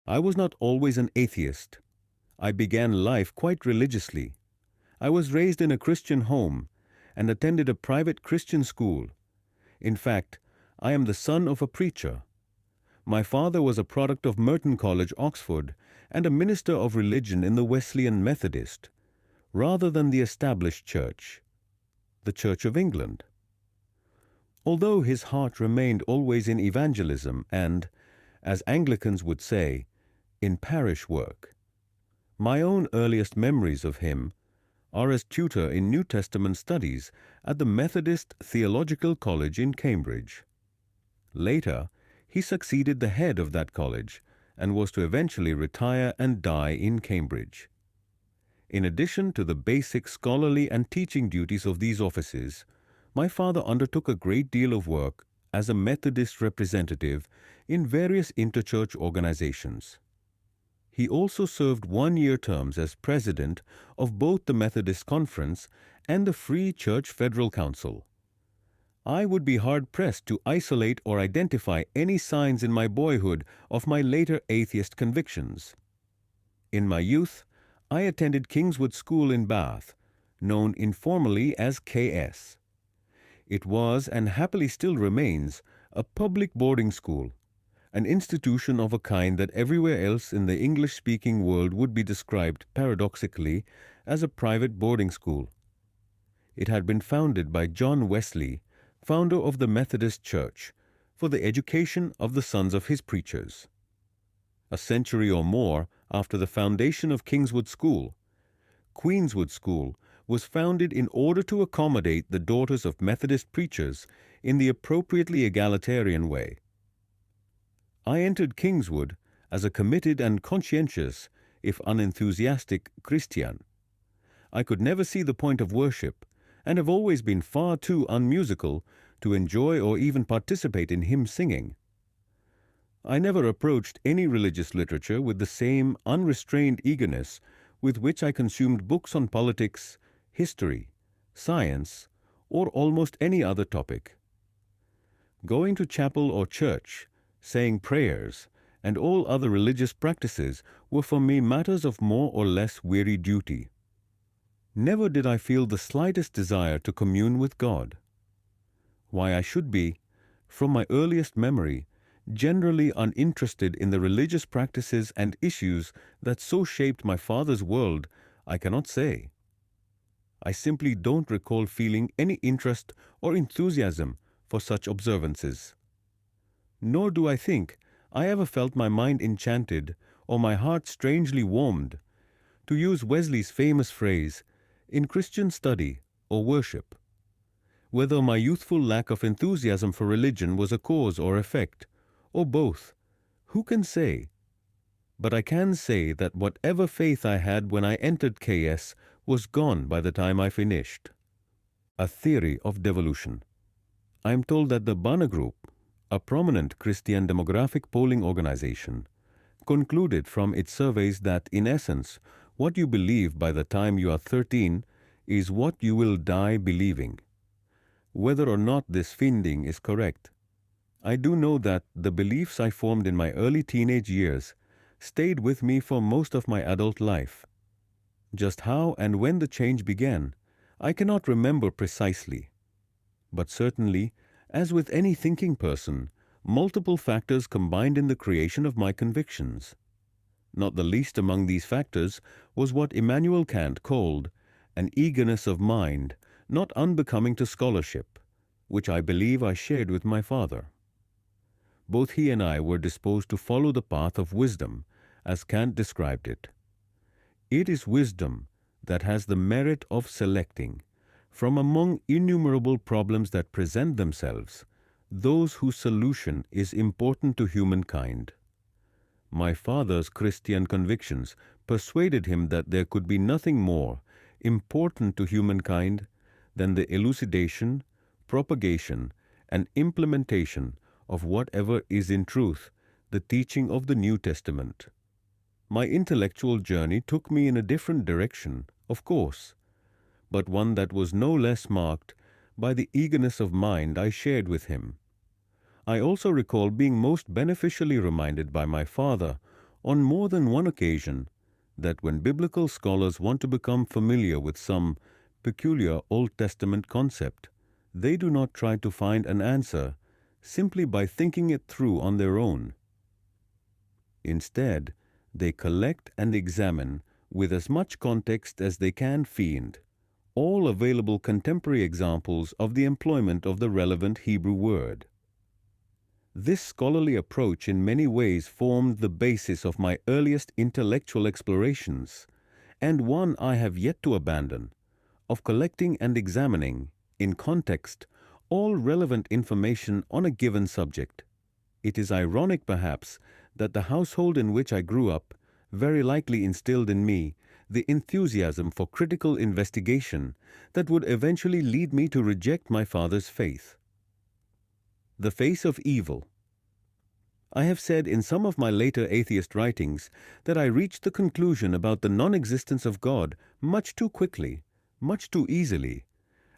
I was not always an atheist. I began life quite religiously. I was raised in a Christian home and attended a private Christian school. In fact, I am the son of a preacher. My father was a product of Merton College, Oxford, and a minister of religion in the Wesleyan Methodist, rather than the established church, the Church of England. Although his heart remained always in evangelism and, as Anglicans would say, in parish work, my own earliest memories of him are as tutor in New Testament studies at the Methodist Theological College in Cambridge. Later, he succeeded the head of that college and was to eventually retire and die in Cambridge. In addition to the basic scholarly and teaching duties of these offices, my father undertook a great deal of work as a Methodist representative in various interchurch organizations. He also served one-year terms as president of both the Methodist Conference and the Free Church Federal Council. I would be hard-pressed to isolate or identify any signs in my boyhood of my later atheist convictions. In my youth, I attended Kingswood School in Bath, known informally as KS. It was, and happily still remains, a public boarding school, an institution of a kind that everywhere else in the English-speaking world would be described, paradoxically, as a private boarding school. It had been founded by John Wesley, founder of the Methodist Church, for the education of the sons of his preachers. A century or more after the foundation of Kingswood School, Queenswood School was founded in order to accommodate the daughters of Methodist preachers in the appropriately egalitarian way. I entered Kingswood as a committed and conscientious, if unenthusiastic, Christian. I could never see the point of worship, and have always been far too unmusical to enjoy or even participate in hymn singing. I never approached any religious literature with the same unrestrained eagerness with which I consumed books on politics, history, science, or almost any other topic. Going to chapel or church, saying prayers, and all other religious practices were for me matters of more or less weary duty. Never did I feel the slightest desire to commune with God. Why I should be, from my earliest memory, generally uninterested in the religious practices and issues that so shaped my father's world, I cannot say. I simply don't recall feeling any interest or enthusiasm for such observances. Nor do I think I ever felt my mind enchanted or my heart strangely warmed, to use Wesley's famous phrase, in Christian study or worship. Whether my youthful lack of enthusiasm for religion was a cause or effect, or both, who can say? But I can say that whatever faith I had when I entered KS was gone by the time I finished. A theory of devolution. I am told that the Banner Group, a prominent Christian demographic polling organization, concluded from its surveys that, in essence, what you believe by the time you are 13 is what you will die believing. Whether or not this finding is correct, I do know that the beliefs I formed in my early teenage years stayed with me for most of my adult life. Just how and when the change began, I cannot remember precisely. But certainly, as with any thinking person, multiple factors combined in the creation of my convictions. Not the least among these factors was what Immanuel Kant called an eagerness of mind not unbecoming to scholarship, which I believe I shared with my father. Both he and I were disposed to follow the path of wisdom, as Kant described it. It is wisdom that has the merit of selecting, from among innumerable problems that present themselves, those whose solution is important to humankind. My father's Christian convictions persuaded him that there could be nothing more important to humankind than the elucidation, propagation, and implementation of whatever is in truth the teaching of the New Testament. My intellectual journey took me in a different direction, of course, but one that was no less marked by the eagerness of mind I shared with him. I also recall being most beneficially reminded by my father on more than one occasion that when biblical scholars want to become familiar with some peculiar Old Testament concept, they do not try to find an answer simply by thinking it through on their own. Instead, they collect and examine with as much context as they can find all available contemporary examples of the employment of the relevant Hebrew word. This scholarly approach in many ways formed the basis of my earliest intellectual explorations, and one I have yet to abandon, of collecting and examining, in context, all relevant information on a given subject. It is ironic, perhaps, that the household in which I grew up very likely instilled in me the enthusiasm for critical investigation that would eventually lead me to reject my father's faith. The face of evil. I have said in some of my later atheist writings that I reached the conclusion about the non-existence of God much too quickly, much too easily,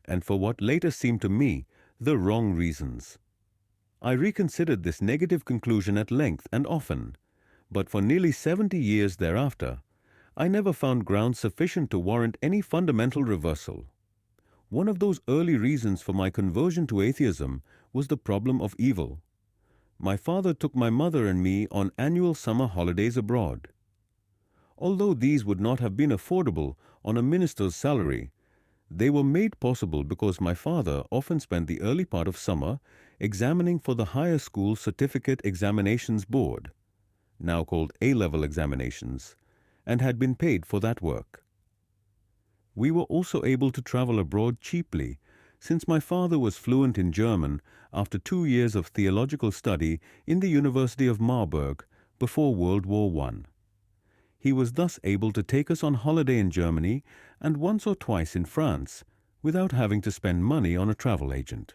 and for what later seemed to me the wrong reasons. I reconsidered this negative conclusion at length and often, but for nearly 70 years thereafter, I never found grounds sufficient to warrant any fundamental reversal. One of those early reasons for my conversion to atheism was the problem of evil. My father took my mother and me on annual summer holidays abroad. Although these would not have been affordable on a minister's salary, they were made possible because my father often spent the early part of summer examining for the Higher School Certificate Examinations Board, now called A-level examinations, and had been paid for that work. We were also able to travel abroad cheaply, since my father was fluent in German after 2 years of theological study in the University of Marburg before World War I. He was thus able to take us on holiday in Germany and once or twice in France without having to spend money on a travel agent.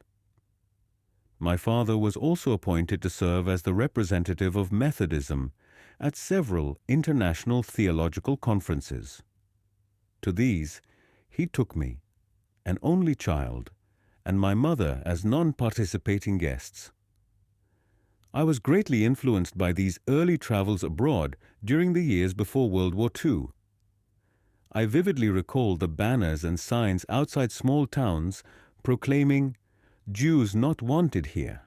My father was also appointed to serve as the representative of Methodism at several international theological conferences. To these, he took me, an only child, and my mother as non-participating guests. I was greatly influenced by these early travels abroad during the years before World War II. I vividly recall the banners and signs outside small towns proclaiming, "Jews not wanted here."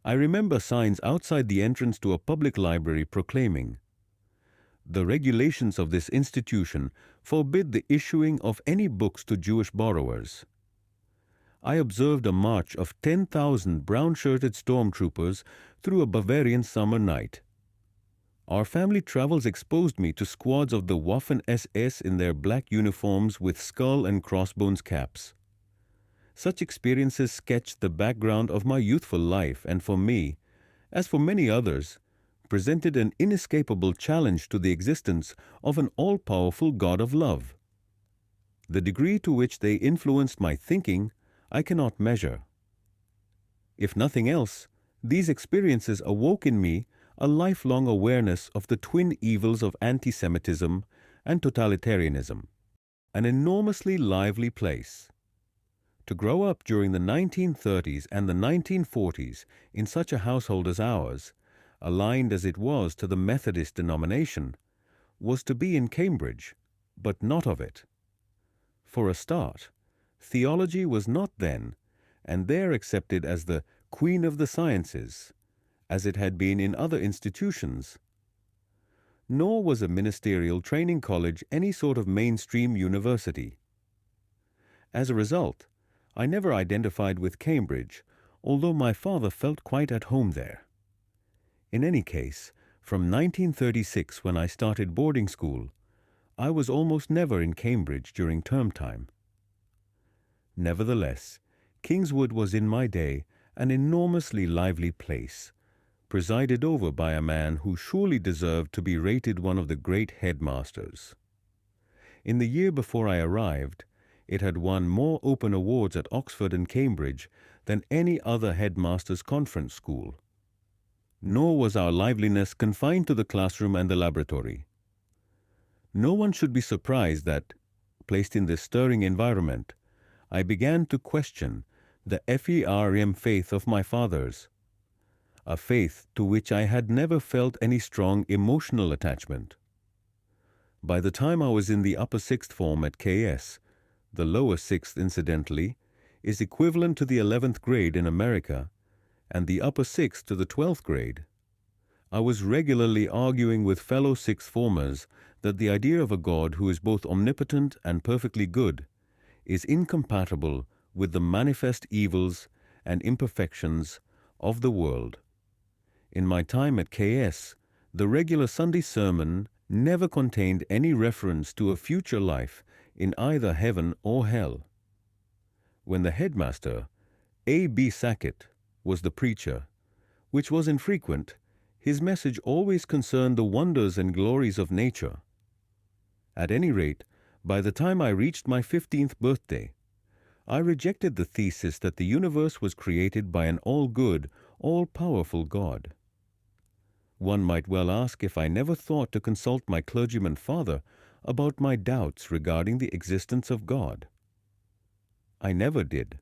I remember signs outside the entrance to a public library proclaiming, "The regulations of this institution forbid the issuing of any books to Jewish borrowers." I observed a march of 10,000 brown-shirted stormtroopers through a Bavarian summer night. Our family travels exposed me to squads of the Waffen-SS in their black uniforms with skull and crossbones caps. Such experiences sketched the background of my youthful life and for me, as for many others, presented an inescapable challenge to the existence of an all-powerful God of love. The degree to which they influenced my thinking I cannot measure. If nothing else, these experiences awoke in me a lifelong awareness of the twin evils of anti-Semitism and totalitarianism, an enormously lively place. To grow up during the 1930s and the 1940s in such a household as ours, aligned as it was to the Methodist denomination, was to be in Cambridge, but not of it. For a start, theology was not then, and there accepted as the queen of the sciences, as it had been in other institutions. Nor was a ministerial training college any sort of mainstream university. As a result, I never identified with Cambridge, although my father felt quite at home there. In any case, from 1936, when I started boarding school, I was almost never in Cambridge during term time. Nevertheless, Kingswood was in my day an enormously lively place, presided over by a man who surely deserved to be rated one of the great headmasters. In the year before I arrived, it had won more open awards at Oxford and Cambridge than any other headmasters' conference school. Nor was our liveliness confined to the classroom and the laboratory. No one should be surprised that, placed in this stirring environment, I began to question the FERM faith of my fathers. a faith to which I had never felt any strong emotional attachment. By the time I was in the upper sixth form at KS, the lower sixth, incidentally, is equivalent to the 11th grade in America, and the upper sixth to the 12th grade, I was regularly arguing with fellow sixth formers that the idea of a God who is both omnipotent and perfectly good is incompatible with the manifest evils and imperfections of the world. In my time at KS, the regular Sunday sermon never contained any reference to a future life in either heaven or hell. When the headmaster, A.B. Sackett, was the preacher, which was infrequent, his message always concerned the wonders and glories of nature. At any rate, by the time I reached my 15th birthday, I rejected the thesis that the universe was created by an all-good, all-powerful God. One might well ask if I never thought to consult my clergyman father about my doubts regarding the existence of God. I never did.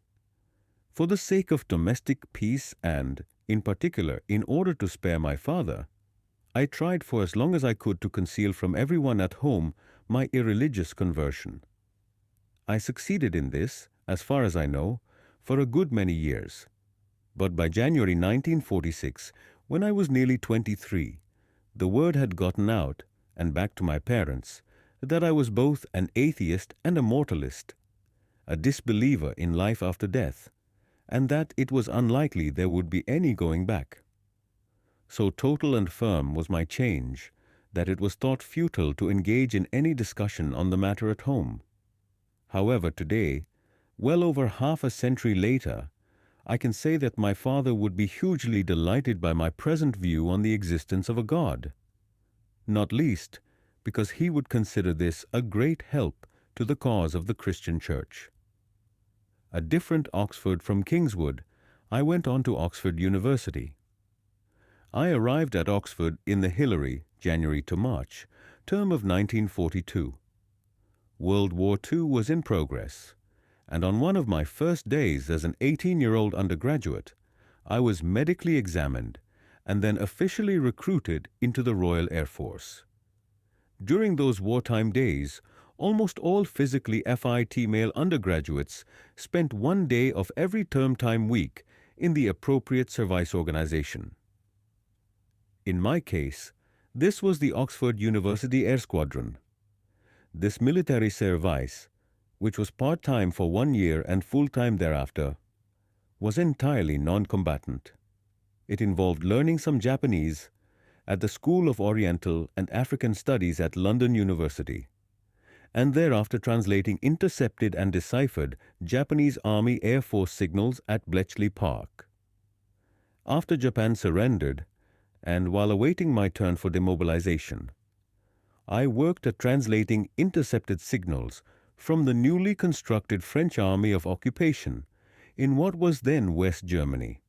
For the sake of domestic peace and, in particular, in order to spare my father, I tried for as long as I could to conceal from everyone at home my irreligious conversion. I succeeded in this, as far as I know, for a good many years. But by January 1946, when I was nearly 23, the word had gotten out, and back to my parents, that I was both an atheist and a mortalist, a disbeliever in life after death, and that it was unlikely there would be any going back. So total and firm was my change that it was thought futile to engage in any discussion on the matter at home. However, today, well over half a century later, I can say that my father would be hugely delighted by my present view on the existence of a God, not least because he would consider this a great help to the cause of the Christian Church. A different Oxford from Kingswood, I went on to Oxford University. I arrived at Oxford in the Hilary, January to March, term of 1942. World War II was in progress, and on one of my first days as an 18-year-old undergraduate, I was medically examined and then officially recruited into the Royal Air Force. During those wartime days, almost all physically FIT male undergraduates spent one day of every term time week in the appropriate service organization. In my case, this was the Oxford University Air Squadron. This military service, which was part-time for 1 year and full-time thereafter, was entirely non-combatant. It involved learning some Japanese at the School of Oriental and African Studies at London University, and thereafter translating intercepted and deciphered Japanese Army Air Force signals at Bletchley Park. After Japan surrendered, and while awaiting my turn for demobilization, I worked at translating intercepted signals from the newly constructed French Army of Occupation in what was then West Germany.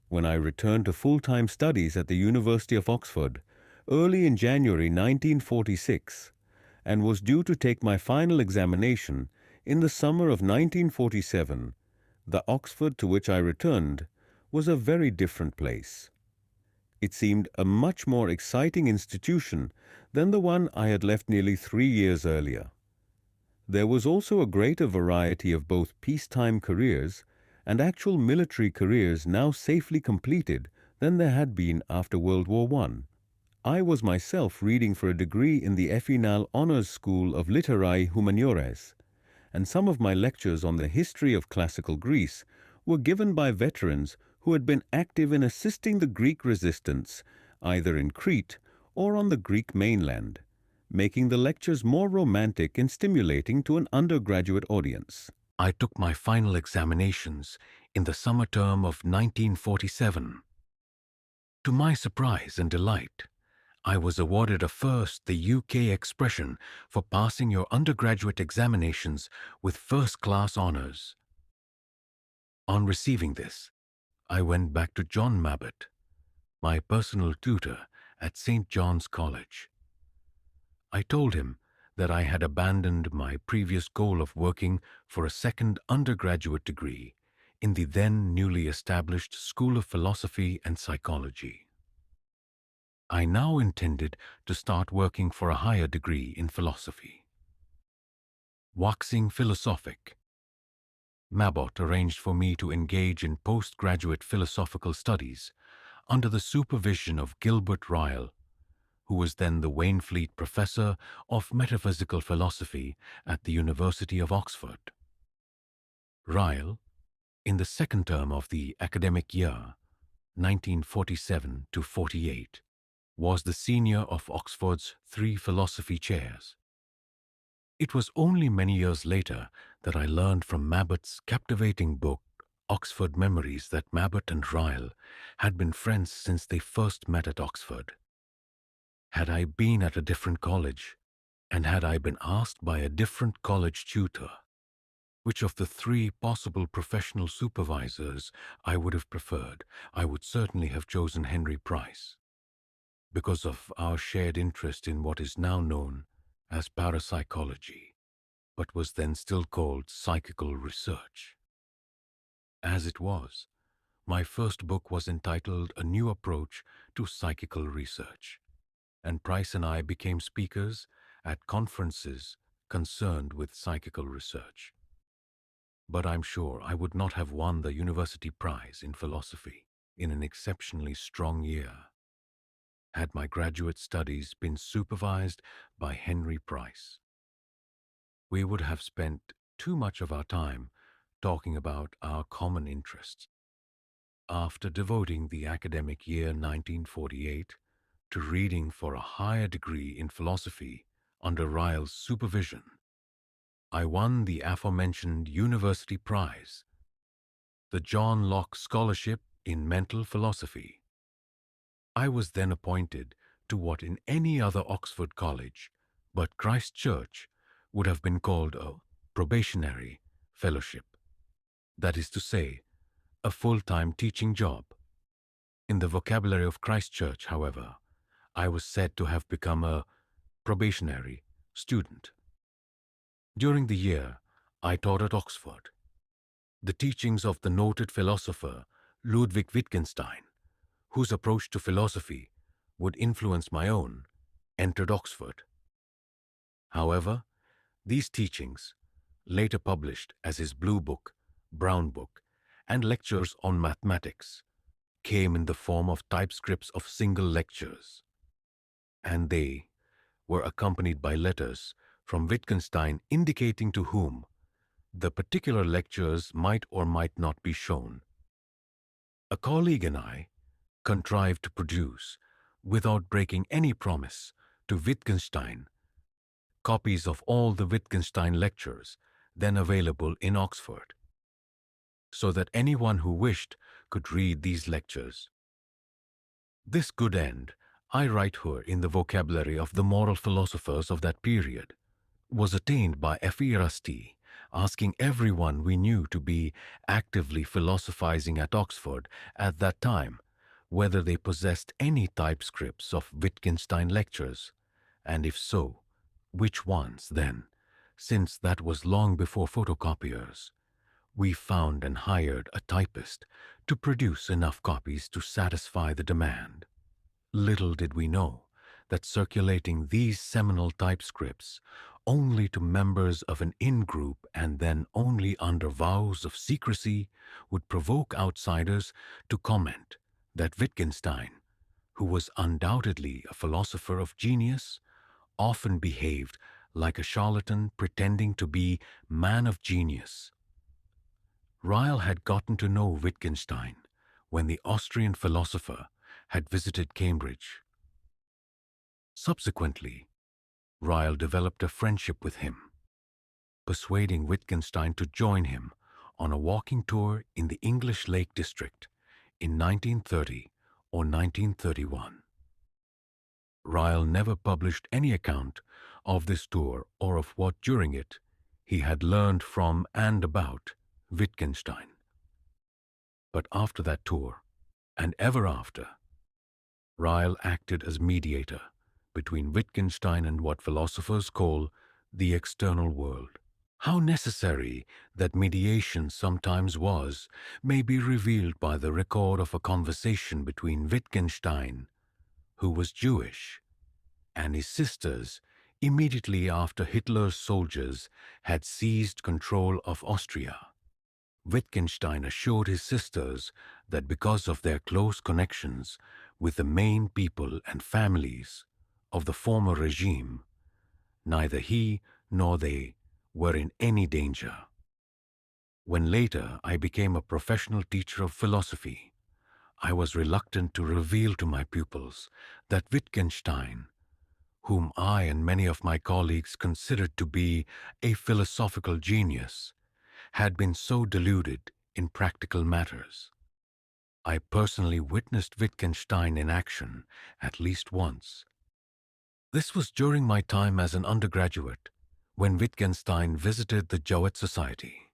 When I returned to full-time studies at the University of Oxford early in January 1946 and was due to take my final examination in the summer of 1947, the Oxford to which I returned was a very different place. It seemed a much more exciting institution than the one I had left nearly 3 years earlier. There was also a greater variety of both peacetime careers and actual military careers now safely completed than there had been after World War I. I was myself reading for a degree in the Finale Honours School of Literae Humaniores, and some of my lectures on the history of classical Greece were given by veterans who had been active in assisting the Greek resistance either in Crete or on the Greek mainland, making the lectures more romantic and stimulating to an undergraduate audience. I took my final examinations in the summer term of 1947. To my surprise and delight, I was awarded a first the UK expression for passing your undergraduate examinations with first-class honours. On receiving this, I went back to John Mabbott, my personal tutor at St. John's College. I told him that I had abandoned my previous goal of working for a second undergraduate degree in the then newly established School of Philosophy and Psychology. I now intended to start working for a higher degree in philosophy. Waxing philosophic, Mabot arranged for me to engage in postgraduate philosophical studies under the supervision of Gilbert Ryle, who was then the Waynflete Professor of Metaphysical Philosophy at the University of Oxford. Ryle, in the second term of the academic year, 1947 to 48, was the senior of Oxford's 3 philosophy chairs. It was only many years later that I learned from Mabot's captivating book, Oxford Memories, that Mabot and Ryle had been friends since they first met at Oxford. Had I been at a different college, and had I been asked by a different college tutor which of the 3 possible professional supervisors I would have preferred, I would certainly have chosen Henry Price, because of our shared interest in what is now known as parapsychology, but was then still called psychical research. As it was, my first book was entitled A New Approach to Psychical Research, and Price and I became speakers at conferences concerned with psychical research. But I'm sure I would not have won the university prize in philosophy in an exceptionally strong year had my graduate studies been supervised by Henry Price. We would have spent too much of our time talking about our common interests. After devoting the academic year 1948 to reading for a higher degree in philosophy under Ryle's supervision, I won the aforementioned University Prize, the John Locke Scholarship in Mental Philosophy. I was then appointed to what in any other Oxford college but Christ Church would have been called a probationary fellowship, that is to say, a full-time teaching job. In the vocabulary of Christ Church, however, I was said to have become a probationary student. During the year, I taught at Oxford. The teachings of the noted philosopher Ludwig Wittgenstein, whose approach to philosophy would influence my own, entered Oxford. However, these teachings, later published as his Blue Book, Brown Book, and Lectures on Mathematics, came in the form of typescripts of single lectures, and they were accompanied by letters from Wittgenstein indicating to whom the particular lectures might or might not be shown. A colleague and I contrived to produce, without breaking any promise to Wittgenstein, copies of all the Wittgenstein lectures then available in Oxford, so that anyone who wished could read these lectures. This good end, I write here in the vocabulary of the moral philosophers of that period, was attained by Atheist asking everyone we knew to be actively philosophizing at Oxford at that time whether they possessed any typescripts of Wittgenstein lectures, and if so, which ones then, since that was long before photocopiers. We found and hired a typist to produce enough copies to satisfy the demand. Little did we know that circulating these seminal typescripts only to members of an in-group and then only under vows of secrecy would provoke outsiders to comment that Wittgenstein, who was undoubtedly a philosopher of genius, often behaved like a charlatan pretending to be man of genius. Ryle had gotten to know Wittgenstein when the Austrian philosopher had visited Cambridge. Subsequently, Ryle developed a friendship with him, persuading Wittgenstein to join him on a walking tour in the English Lake District in 1930 or 1931. Ryle never published any account of this tour or of what during it he had learned from and about Wittgenstein. But after that tour, and ever after, Ryle acted as mediator between Wittgenstein and what philosophers call the external world. How necessary that mediation sometimes was may be revealed by the record of a conversation between Wittgenstein, who was Jewish, and his sisters immediately after Hitler's soldiers had seized control of Austria. Wittgenstein assured his sisters that because of their close connections with the main people and families of the former regime, neither he nor they were in any danger. When later I became a professional teacher of philosophy, I was reluctant to reveal to my pupils that Wittgenstein, whom I and many of my colleagues considered to be a philosophical genius, had been so deluded in practical matters. I personally witnessed Wittgenstein in action at least once. This was during my time as an undergraduate, when Wittgenstein visited the Jowett Society.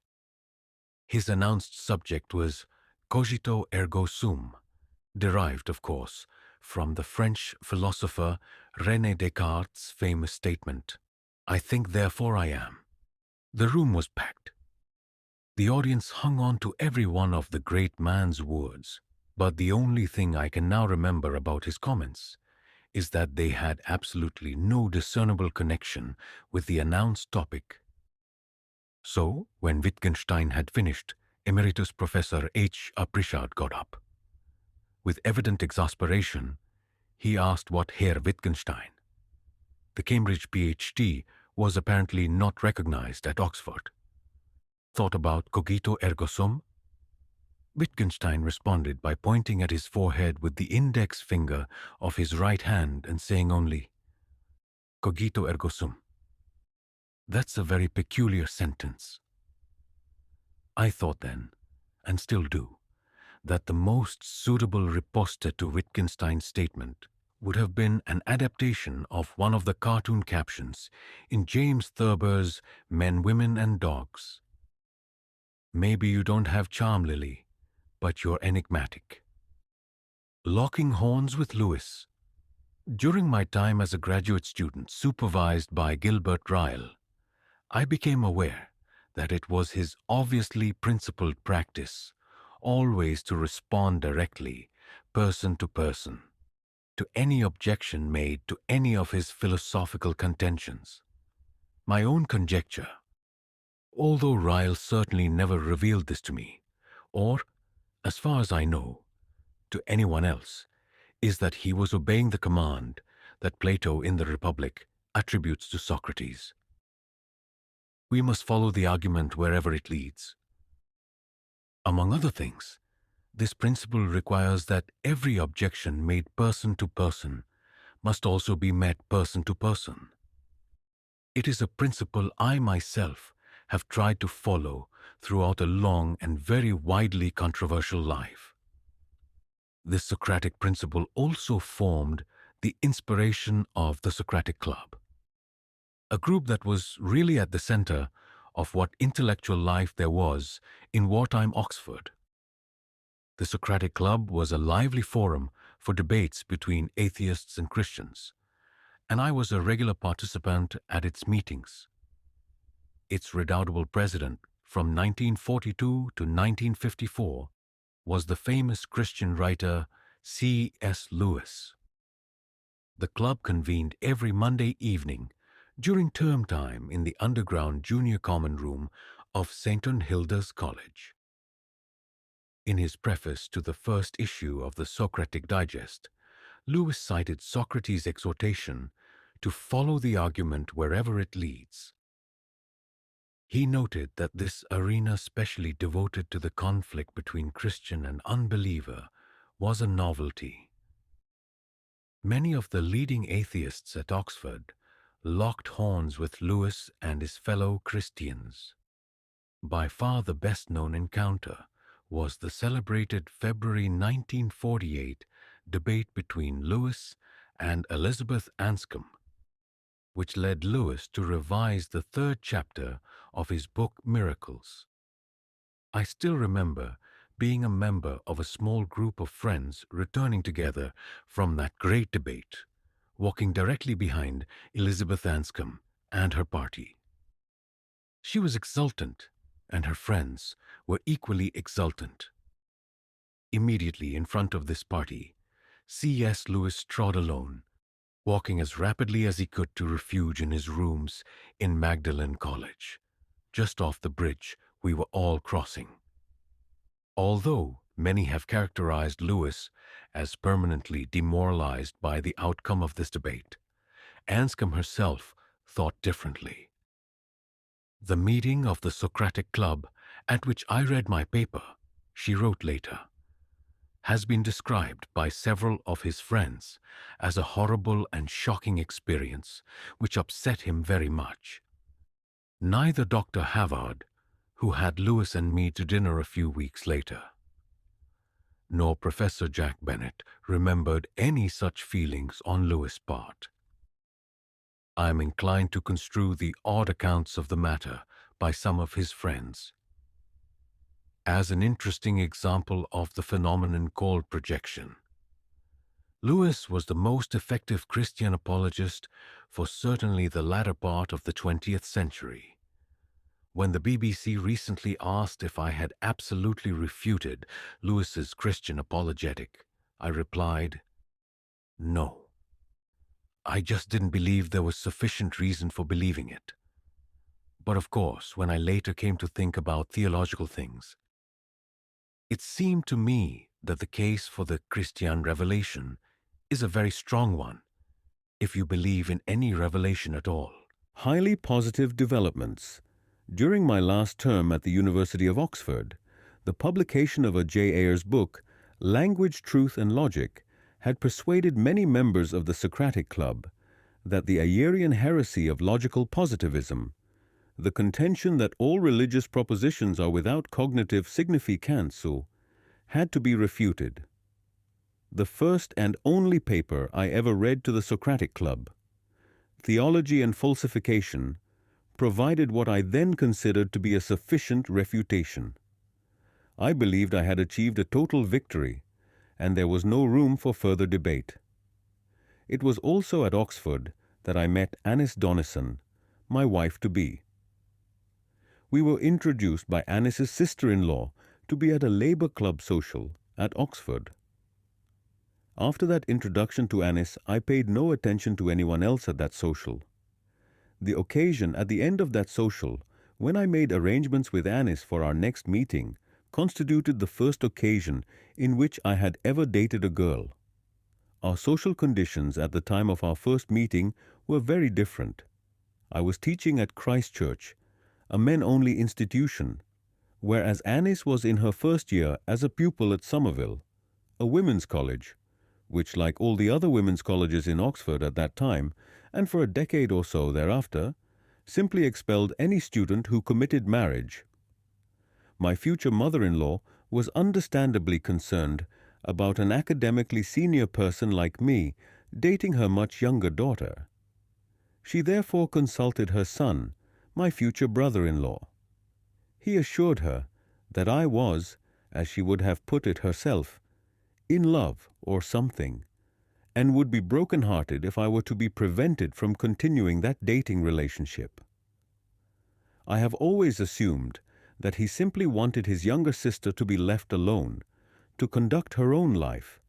His announced subject was cogito ergo sum, derived, of course, from the French philosopher René Descartes' famous statement, "I think, therefore I am." The room was packed. The audience hung on to every one of the great man's words, but the only thing I can now remember about his comments is that they had absolutely no discernible connection with the announced topic. So, when Wittgenstein had finished, Emeritus Professor H. Aprishad got up. With evident exasperation, he asked what Herr Wittgenstein, the Cambridge PhD, was apparently not recognized at Oxford, thought about cogito ergo sum. Wittgenstein responded by pointing at his forehead with the index finger of his right hand and saying only, "Cogito ergo sum." That's a very peculiar sentence. I thought then, and still do, that the most suitable riposte to Wittgenstein's statement would have been an adaptation of one of the cartoon captions in James Thurber's Men, Women and Dogs. "Maybe you don't have charm, Lily, but you're enigmatic." Locking horns with Lewis. During my time as a graduate student supervised by Gilbert Ryle, I became aware that it was his obviously principled practice always to respond directly, person to person, to any objection made to any of his philosophical contentions. My own conjecture, although Ryle certainly never revealed this to me, or, as far as I know, to anyone else, is that he was obeying the command that Plato in the Republic attributes to Socrates. We must follow the argument wherever it leads. Among other things, this principle requires that every objection made person to person must also be met person to person. It is a principle I myself have tried to follow throughout a long and very widely controversial life. This Socratic principle also formed the inspiration of the Socratic Club, a group that was really at the center of what intellectual life there was in wartime Oxford. The Socratic Club was a lively forum for debates between atheists and Christians, and I was a regular participant at its meetings. Its redoubtable president from 1942 to 1954 was the famous Christian writer C.S. Lewis. The club convened every Monday evening during term time in the underground junior common room of St. Hilda's College. In his preface to the first issue of the Socratic Digest, Lewis cited Socrates' exhortation to follow the argument wherever it leads. He noted that this arena specially devoted to the conflict between Christian and unbeliever was a novelty. Many of the leading atheists at Oxford locked horns with Lewis and his fellow Christians. By far the best-known encounter was the celebrated February 1948 debate between Lewis and Elizabeth Anscombe, which led Lewis to revise the third chapter of his book Miracles. I still remember being a member of a small group of friends returning together from that great debate, walking directly behind Elizabeth Anscombe and her party. She was exultant, and her friends were equally exultant. Immediately in front of this party, C.S. Lewis trod alone, walking as rapidly as he could to refuge in his rooms in Magdalen College, just off the bridge we were all crossing. Although many have characterized Lewis as permanently demoralized by the outcome of this debate, Anscombe herself thought differently. The meeting of the Socratic Club, at which I read my paper, she wrote later, has been described by several of his friends as a horrible and shocking experience which upset him very much. Neither Dr. Havard, who had Lewis and me to dinner a few weeks later, nor Professor Jack Bennett remembered any such feelings on Lewis' part. I am inclined to construe the odd accounts of the matter by some of his friends as an interesting example of the phenomenon called projection. Lewis was the most effective Christian apologist for certainly the latter part of the 20th century. When the BBC recently asked if I had absolutely refuted Lewis's Christian apologetic, I replied, no. I just didn't believe there was sufficient reason for believing it. But of course, when I later came to think about theological things, it seemed to me that the case for the Christian revelation is a very strong one, if you believe in any revelation at all. Highly positive developments. During my last term at the University of Oxford, the publication of a J. Ayers book, Language, Truth and Logic, had persuaded many members of the Socratic Club that the Ayerian heresy of logical positivism, the contention that all religious propositions are without cognitive significantia, had to be refuted. The first and only paper I ever read to the Socratic Club, Theology and Falsification, provided what I then considered to be a sufficient refutation. I believed I had achieved a total victory, and there was no room for further debate. It was also at Oxford that I met Annis Donison, my wife-to-be. We were introduced by Annis's sister-in-law to be at a Labour Club social at Oxford. After that introduction to Annis, I paid no attention to anyone else at that social. The occasion at the end of that social, when I made arrangements with Annis for our next meeting, constituted the first occasion in which I had ever dated a girl. Our social conditions at the time of our first meeting were very different. I was teaching at Christ Church, a men-only institution, whereas Annis was in her first year as a pupil at Somerville, a women's college, which, like all the other women's colleges in Oxford at that time, and for a decade or so thereafter, simply expelled any student who committed marriage. My future mother-in-law was understandably concerned about an academically senior person like me dating her much younger daughter. She therefore consulted her son, my future brother-in-law. He assured her that I was, as she would have put it herself, in love or something, and would be broken-hearted if I were to be prevented from continuing that dating relationship. I have always assumed that he simply wanted his younger sister to be left alone, to conduct her own life,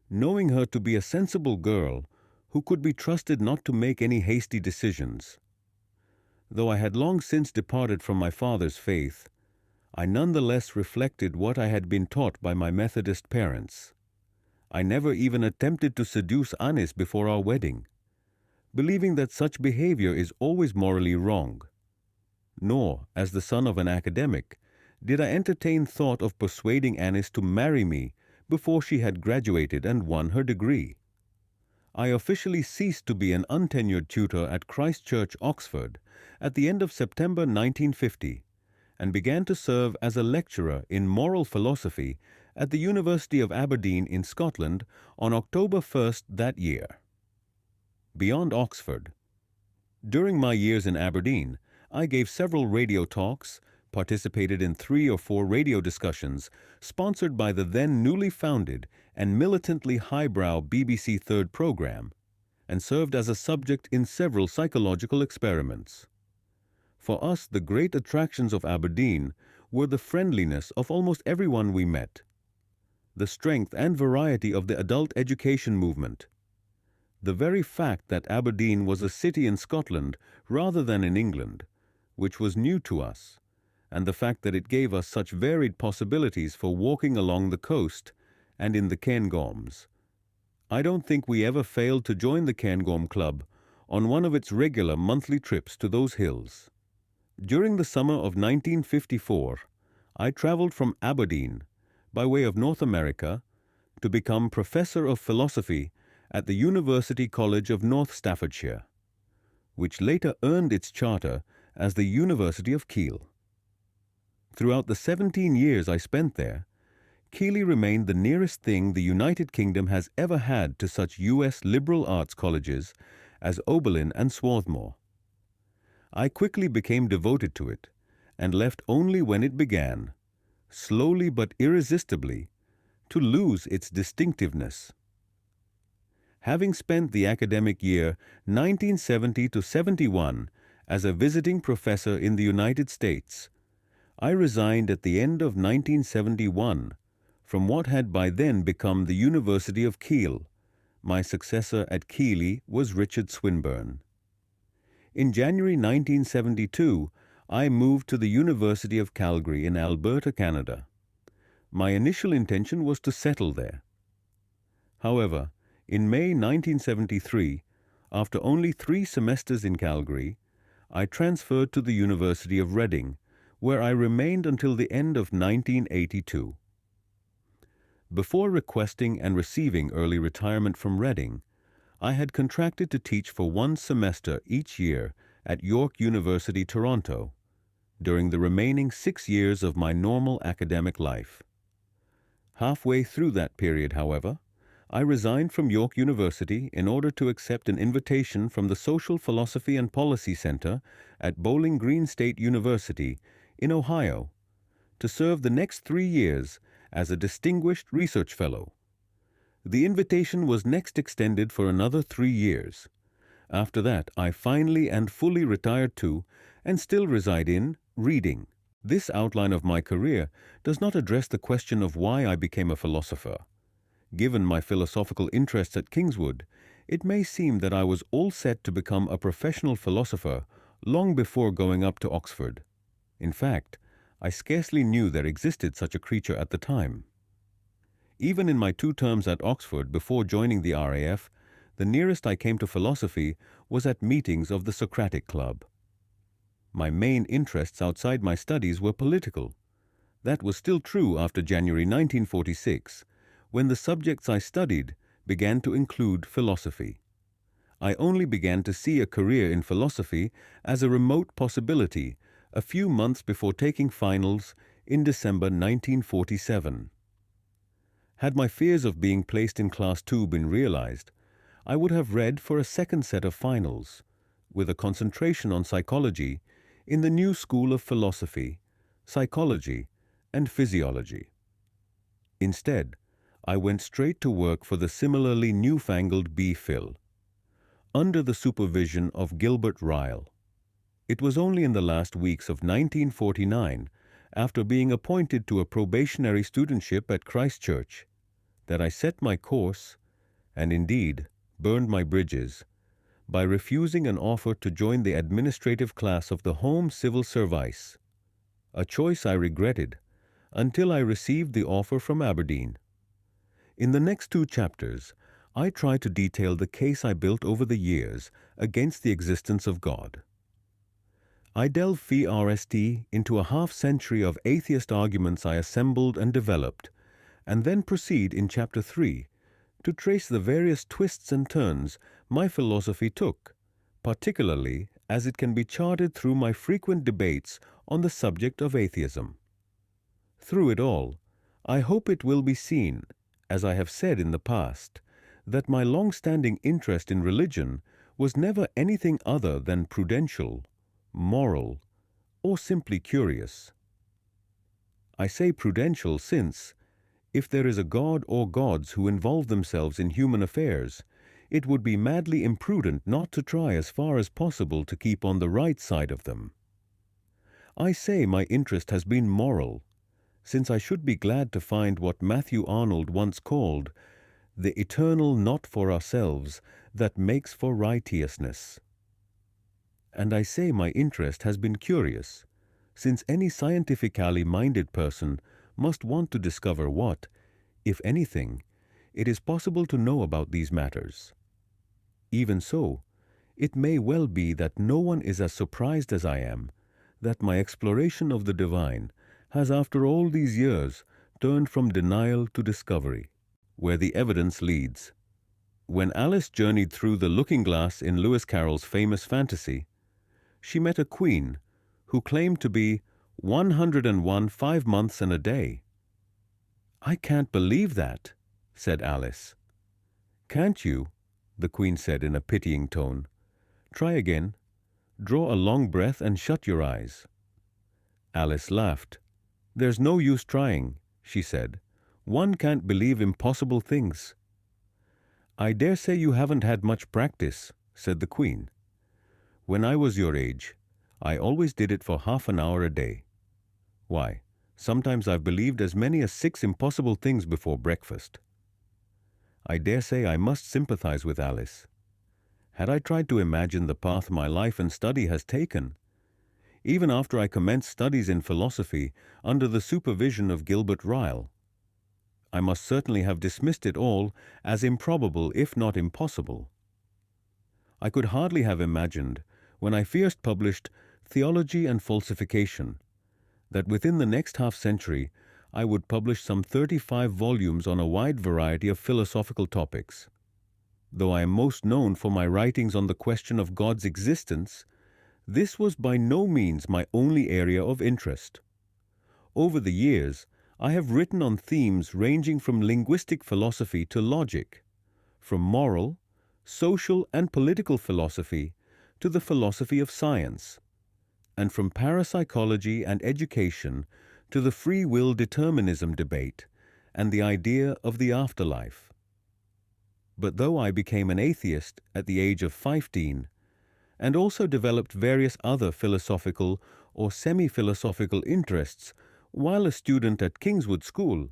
knowing her to be a sensible girl who could be trusted not to make any hasty decisions. Though I had long since departed from my father's faith, I nonetheless reflected what I had been taught by my Methodist parents. I never even attempted to seduce Annis before our wedding, believing that such behavior is always morally wrong. Nor, as the son of an academic, did I entertain thought of persuading Annis to marry me before she had graduated and won her degree. I officially ceased to be an untenured tutor at Christ Church, Oxford, at the end of September 1950, and began to serve as a lecturer in moral philosophy at the University of Aberdeen in Scotland on October 1st that year. Beyond Oxford. During my years in Aberdeen, I gave several radio talks, participated in 3 or 4 radio discussions sponsored by the then newly founded and militantly highbrow BBC Third program, and served as a subject in several psychological experiments. For us, the great attractions of Aberdeen were the friendliness of almost everyone we met, the strength and variety of the adult education movement, the very fact that Aberdeen was a city in Scotland rather than in England, which was new to us, and the fact that it gave us such varied possibilities for walking along the coast and in the Cairngorms. I don't think we ever failed to join the Cairngorm Club on one of its regular monthly trips to those hills. During the summer of 1954, I traveled from Aberdeen by way of North America to become Professor of Philosophy at the University College of North Staffordshire, which later earned its charter as the University of Kiel. Throughout the 17 years I spent there, Keele remained the nearest thing the United Kingdom has ever had to such U.S. liberal arts colleges as Oberlin and Swarthmore. I quickly became devoted to it, and left only when it began, slowly but irresistibly, to lose its distinctiveness. Having spent the academic year 1970 to 71 as a visiting professor in the United States, I resigned at the end of 1971 from what had by then become the University of Kiel. My successor at Keele was Richard Swinburne. In January 1972, I moved to the University of Calgary in Alberta, Canada. My initial intention was to settle there. However, in May 1973, after only 3 semesters in Calgary, I transferred to the University of Reading, where I remained until the end of 1982. Before requesting and receiving early retirement from Reading, I had contracted to teach for 1 semester each year at York University, Toronto, during the remaining 6 years of my normal academic life. Halfway through that period, however, I resigned from York University in order to accept an invitation from the Social Philosophy and Policy Center at Bowling Green State University in Ohio to serve the next 3 years as a distinguished research fellow. The invitation was next extended for another 3 years. After that, I finally and fully retired to, and still reside in, reading. This outline of my career does not address the question of why I became a philosopher. Given my philosophical interests at Kingswood, it may seem that I was all set to become a professional philosopher long before going up to Oxford. In fact, I scarcely knew there existed such a creature at the time. Even in my 2 terms at Oxford before joining the RAF, the nearest I came to philosophy was at meetings of the Socratic Club. My main interests outside my studies were political. That was still true after January 1946, when the subjects I studied began to include philosophy. I only began to see a career in philosophy as a remote possibility a few months before taking finals in December 1947. Had my fears of being placed in Class 2 been realized, I would have read for a second set of finals, with a concentration on psychology in the new school of philosophy, psychology, and physiology. Instead, I went straight to work for the similarly newfangled B.Phil, under the supervision of Gilbert Ryle. It was only in the last weeks of 1949, after being appointed to a probationary studentship at Christ Church, that I set my course, and indeed burned my bridges, by refusing an offer to join the administrative class of the Home Civil Service, a choice I regretted until I received the offer from Aberdeen. In the next 2 chapters, I try to detail the case I built over the years against the existence of God. I delve fee RST into a half-century of atheist arguments I assembled and developed, and then proceed in Chapter 3 to trace the various twists and turns my philosophy took, particularly as it can be charted through my frequent debates on the subject of atheism. Through it all, I hope it will be seen, as I have said in the past, that my long-standing interest in religion was never anything other than prudential, moral, or simply curious. I say prudential since, if there is a God or gods who involve themselves in human affairs, it would be madly imprudent not to try as far as possible to keep on the right side of them. I say my interest has been moral, since I should be glad to find what Matthew Arnold once called the eternal not for ourselves that makes for righteousness. And I say my interest has been curious, since any scientifically minded person must want to discover what, if anything, it is possible to know about these matters. Even so, it may well be that no one is as surprised as I am that my exploration of the divine has after all these years turned from denial to discovery, where the evidence leads. When Alice journeyed through the looking-glass in Lewis Carroll's famous fantasy, she met a queen who claimed to be 101 5 months and a day. "I can't believe that," said Alice. "Can't you?" the queen said in a pitying tone. "Try again. Draw a long breath and shut your eyes." Alice laughed. "There's no use trying," she said. "One can't believe impossible things." "I dare say you haven't had much practice," said the queen. "When I was your age, I always did it for half an hour a day. Why, sometimes I've believed as many as 6 impossible things before breakfast." I dare say I must sympathize with Alice. Had I tried to imagine the path my life and study has taken, even after I commenced studies in philosophy under the supervision of Gilbert Ryle, I must certainly have dismissed it all as improbable if not impossible. I could hardly have imagined, when I first published Theology and Falsification, that within the next half-century I would publish some 35 volumes on a wide variety of philosophical topics. Though I am most known for my writings on the question of God's existence, this was by no means my only area of interest. Over the years, I have written on themes ranging from linguistic philosophy to logic, from moral, social, and political philosophy to the philosophy of science, and from parapsychology and education to the free will determinism debate and the idea of the afterlife. But though I became an atheist at the age of 15, and also developed various other philosophical or semi-philosophical interests while a student at Kingswood School,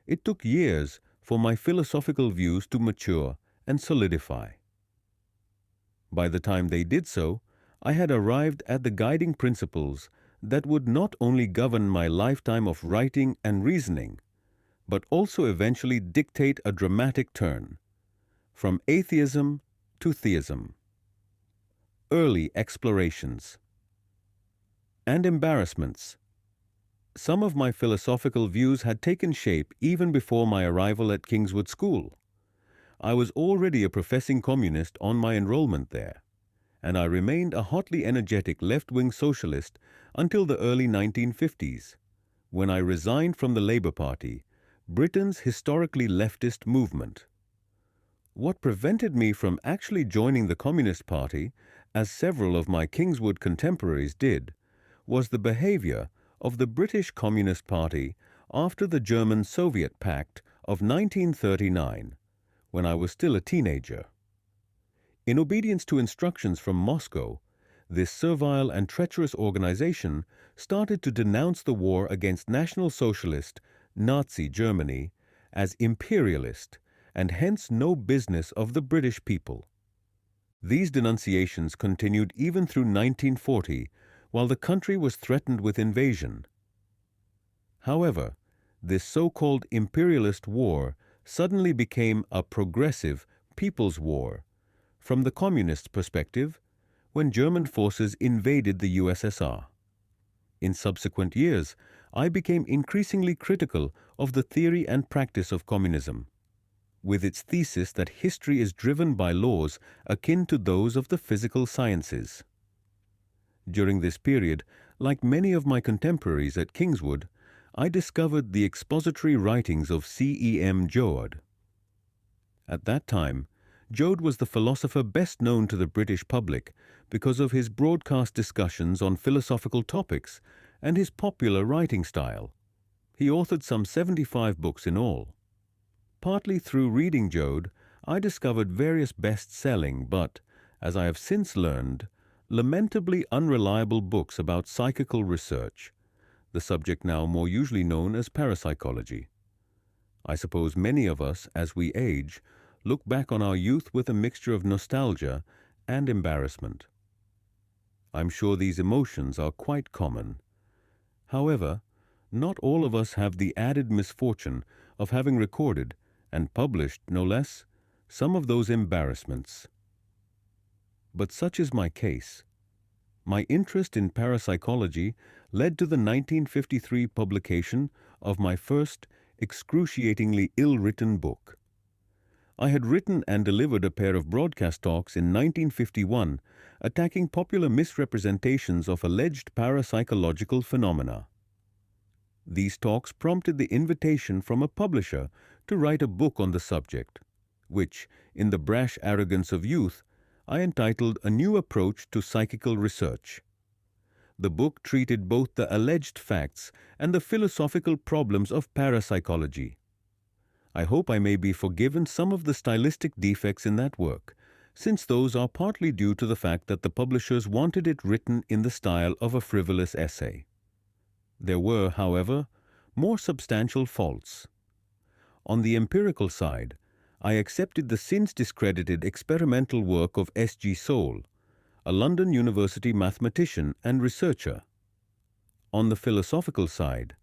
it took years for my philosophical views to mature and solidify. By the time they did so, I had arrived at the guiding principles that would not only govern my lifetime of writing and reasoning, but also eventually dictate a dramatic turn, from atheism to theism. Early explorations and embarrassments. Some of my philosophical views had taken shape even before my arrival at Kingswood School. I was already a professing communist on my enrollment there, and I remained a hotly energetic left-wing socialist until the early 1950s, when I resigned from the Labour Party, Britain's historically leftist movement. What prevented me from actually joining the Communist Party, as several of my Kingswood contemporaries did, was the behavior of the British Communist Party after the German-Soviet Pact of 1939, when I was still a teenager. In obedience to instructions from Moscow, this servile and treacherous organization started to denounce the war against National Socialist, Nazi Germany as imperialist and hence no business of the British people. These denunciations continued even through 1940, while the country was threatened with invasion. However, this so-called imperialist war suddenly became a progressive people's war, from the communists' perspective, when German forces invaded the USSR. In subsequent years, I became increasingly critical of the theory and practice of communism, with its thesis that history is driven by laws akin to those of the physical sciences. During this period, like many of my contemporaries at Kingswood, I discovered the expository writings of C.E.M. Joad. At that time, Joad was the philosopher best known to the British public because of his broadcast discussions on philosophical topics and his popular writing style. He authored some 75 books in all. Partly through reading Joad, I discovered various best-selling but, as I have since learned, lamentably unreliable books about psychical research, the subject now more usually known as parapsychology. I suppose many of us, as we age, look back on our youth with a mixture of nostalgia and embarrassment. I'm sure these emotions are quite common. However, not all of us have the added misfortune of having recorded, and published no less, some of those embarrassments. But such is my case. My interest in parapsychology led to the 1953 publication of my first excruciatingly ill-written book. I had written and delivered a pair of broadcast talks in 1951 attacking popular misrepresentations of alleged parapsychological phenomena. These talks prompted the invitation from a publisher to write a book on the subject, which, in the brash arrogance of youth, I entitled A New Approach to Psychical Research. The book treated both the alleged facts and the philosophical problems of parapsychology. I hope I may be forgiven some of the stylistic defects in that work, since those are partly due to the fact that the publishers wanted it written in the style of a frivolous essay. There were, however, more substantial faults. On the empirical side, I accepted the since discredited experimental work of S.G. Soule, a London University mathematician and researcher. On the philosophical side,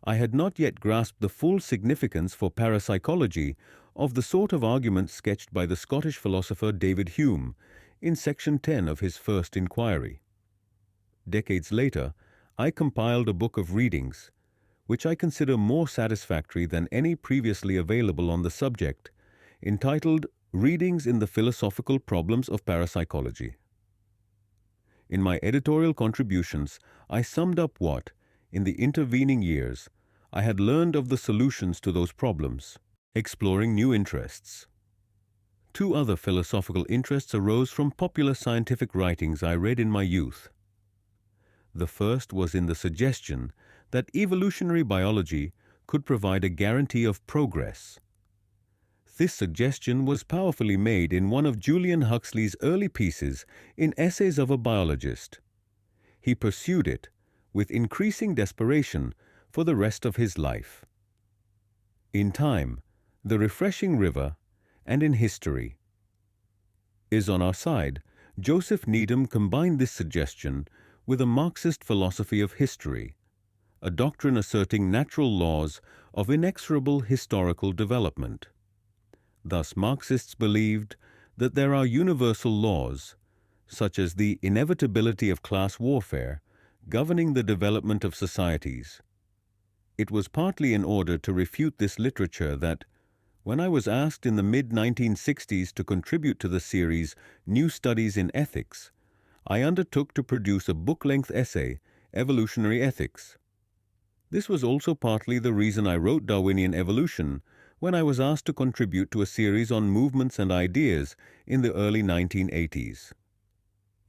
I had not yet grasped the full significance for parapsychology of the sort of arguments sketched by the Scottish philosopher David Hume in section 10 of his first inquiry. Decades later, I compiled a book of readings, which I consider more satisfactory than any previously available on the subject, entitled Readings in the Philosophical Problems of Parapsychology. In my editorial contributions, I summed up what, in the intervening years, I had learned of the solutions to those problems, exploring new interests. Two other philosophical interests arose from popular scientific writings I read in my youth. The first was in the suggestion that evolutionary biology could provide a guarantee of progress. This suggestion was powerfully made in one of Julian Huxley's early pieces in Essays of a Biologist. He pursued it with increasing desperation for the rest of his life. In Time, The Refreshing River, and in History Is on Our Side, Joseph Needham combined this suggestion with a Marxist philosophy of history, a doctrine asserting natural laws of inexorable historical development. Thus, Marxists believed that there are universal laws, such as the inevitability of class warfare, governing the development of societies. It was partly in order to refute this literature that, when I was asked in the mid-1960s to contribute to the series New Studies in Ethics, I undertook to produce a book-length essay, Evolutionary Ethics. This was also partly the reason I wrote Darwinian Evolution when I was asked to contribute to a series on movements and ideas in the early 1980s.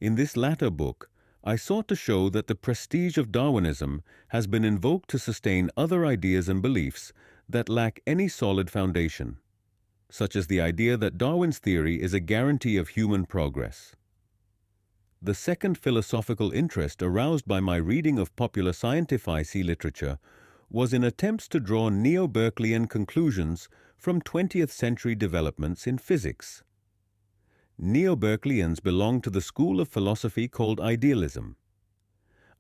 In this latter book, I sought to show that the prestige of Darwinism has been invoked to sustain other ideas and beliefs that lack any solid foundation, such as the idea that Darwin's theory is a guarantee of human progress. The second philosophical interest aroused by my reading of popular scientific literature was in attempts to draw neo-Berkeleyan conclusions from 20th century developments in physics. Neo-Berkeleyans belong to the school of philosophy called idealism.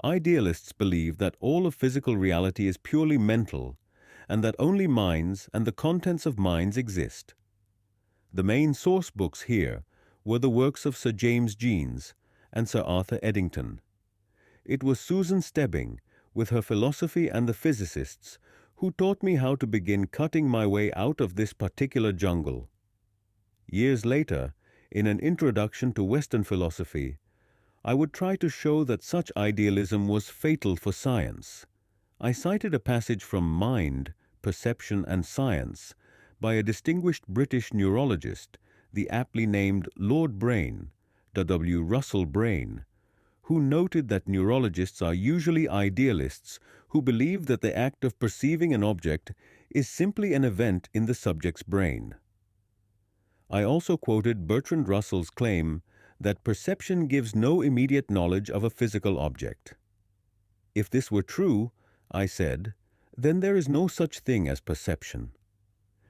Idealists believe that all of physical reality is purely mental, and that only minds and the contents of minds exist. The main source books here were the works of Sir James Jeans and Sir Arthur Eddington. It was Susan Stebbing, with her philosophy and the physicists, who taught me how to begin cutting my way out of this particular jungle. Years later, in an introduction to Western philosophy, I would try to show that such idealism was fatal for science. I cited a passage from Mind, Perception and Science by a distinguished British neurologist, the aptly named Lord Brain, W. Russell Brain, who noted that neurologists are usually idealists who believe that the act of perceiving an object is simply an event in the subject's brain. I also quoted Bertrand Russell's claim that perception gives no immediate knowledge of a physical object. If this were true, I said, then there is no such thing as perception.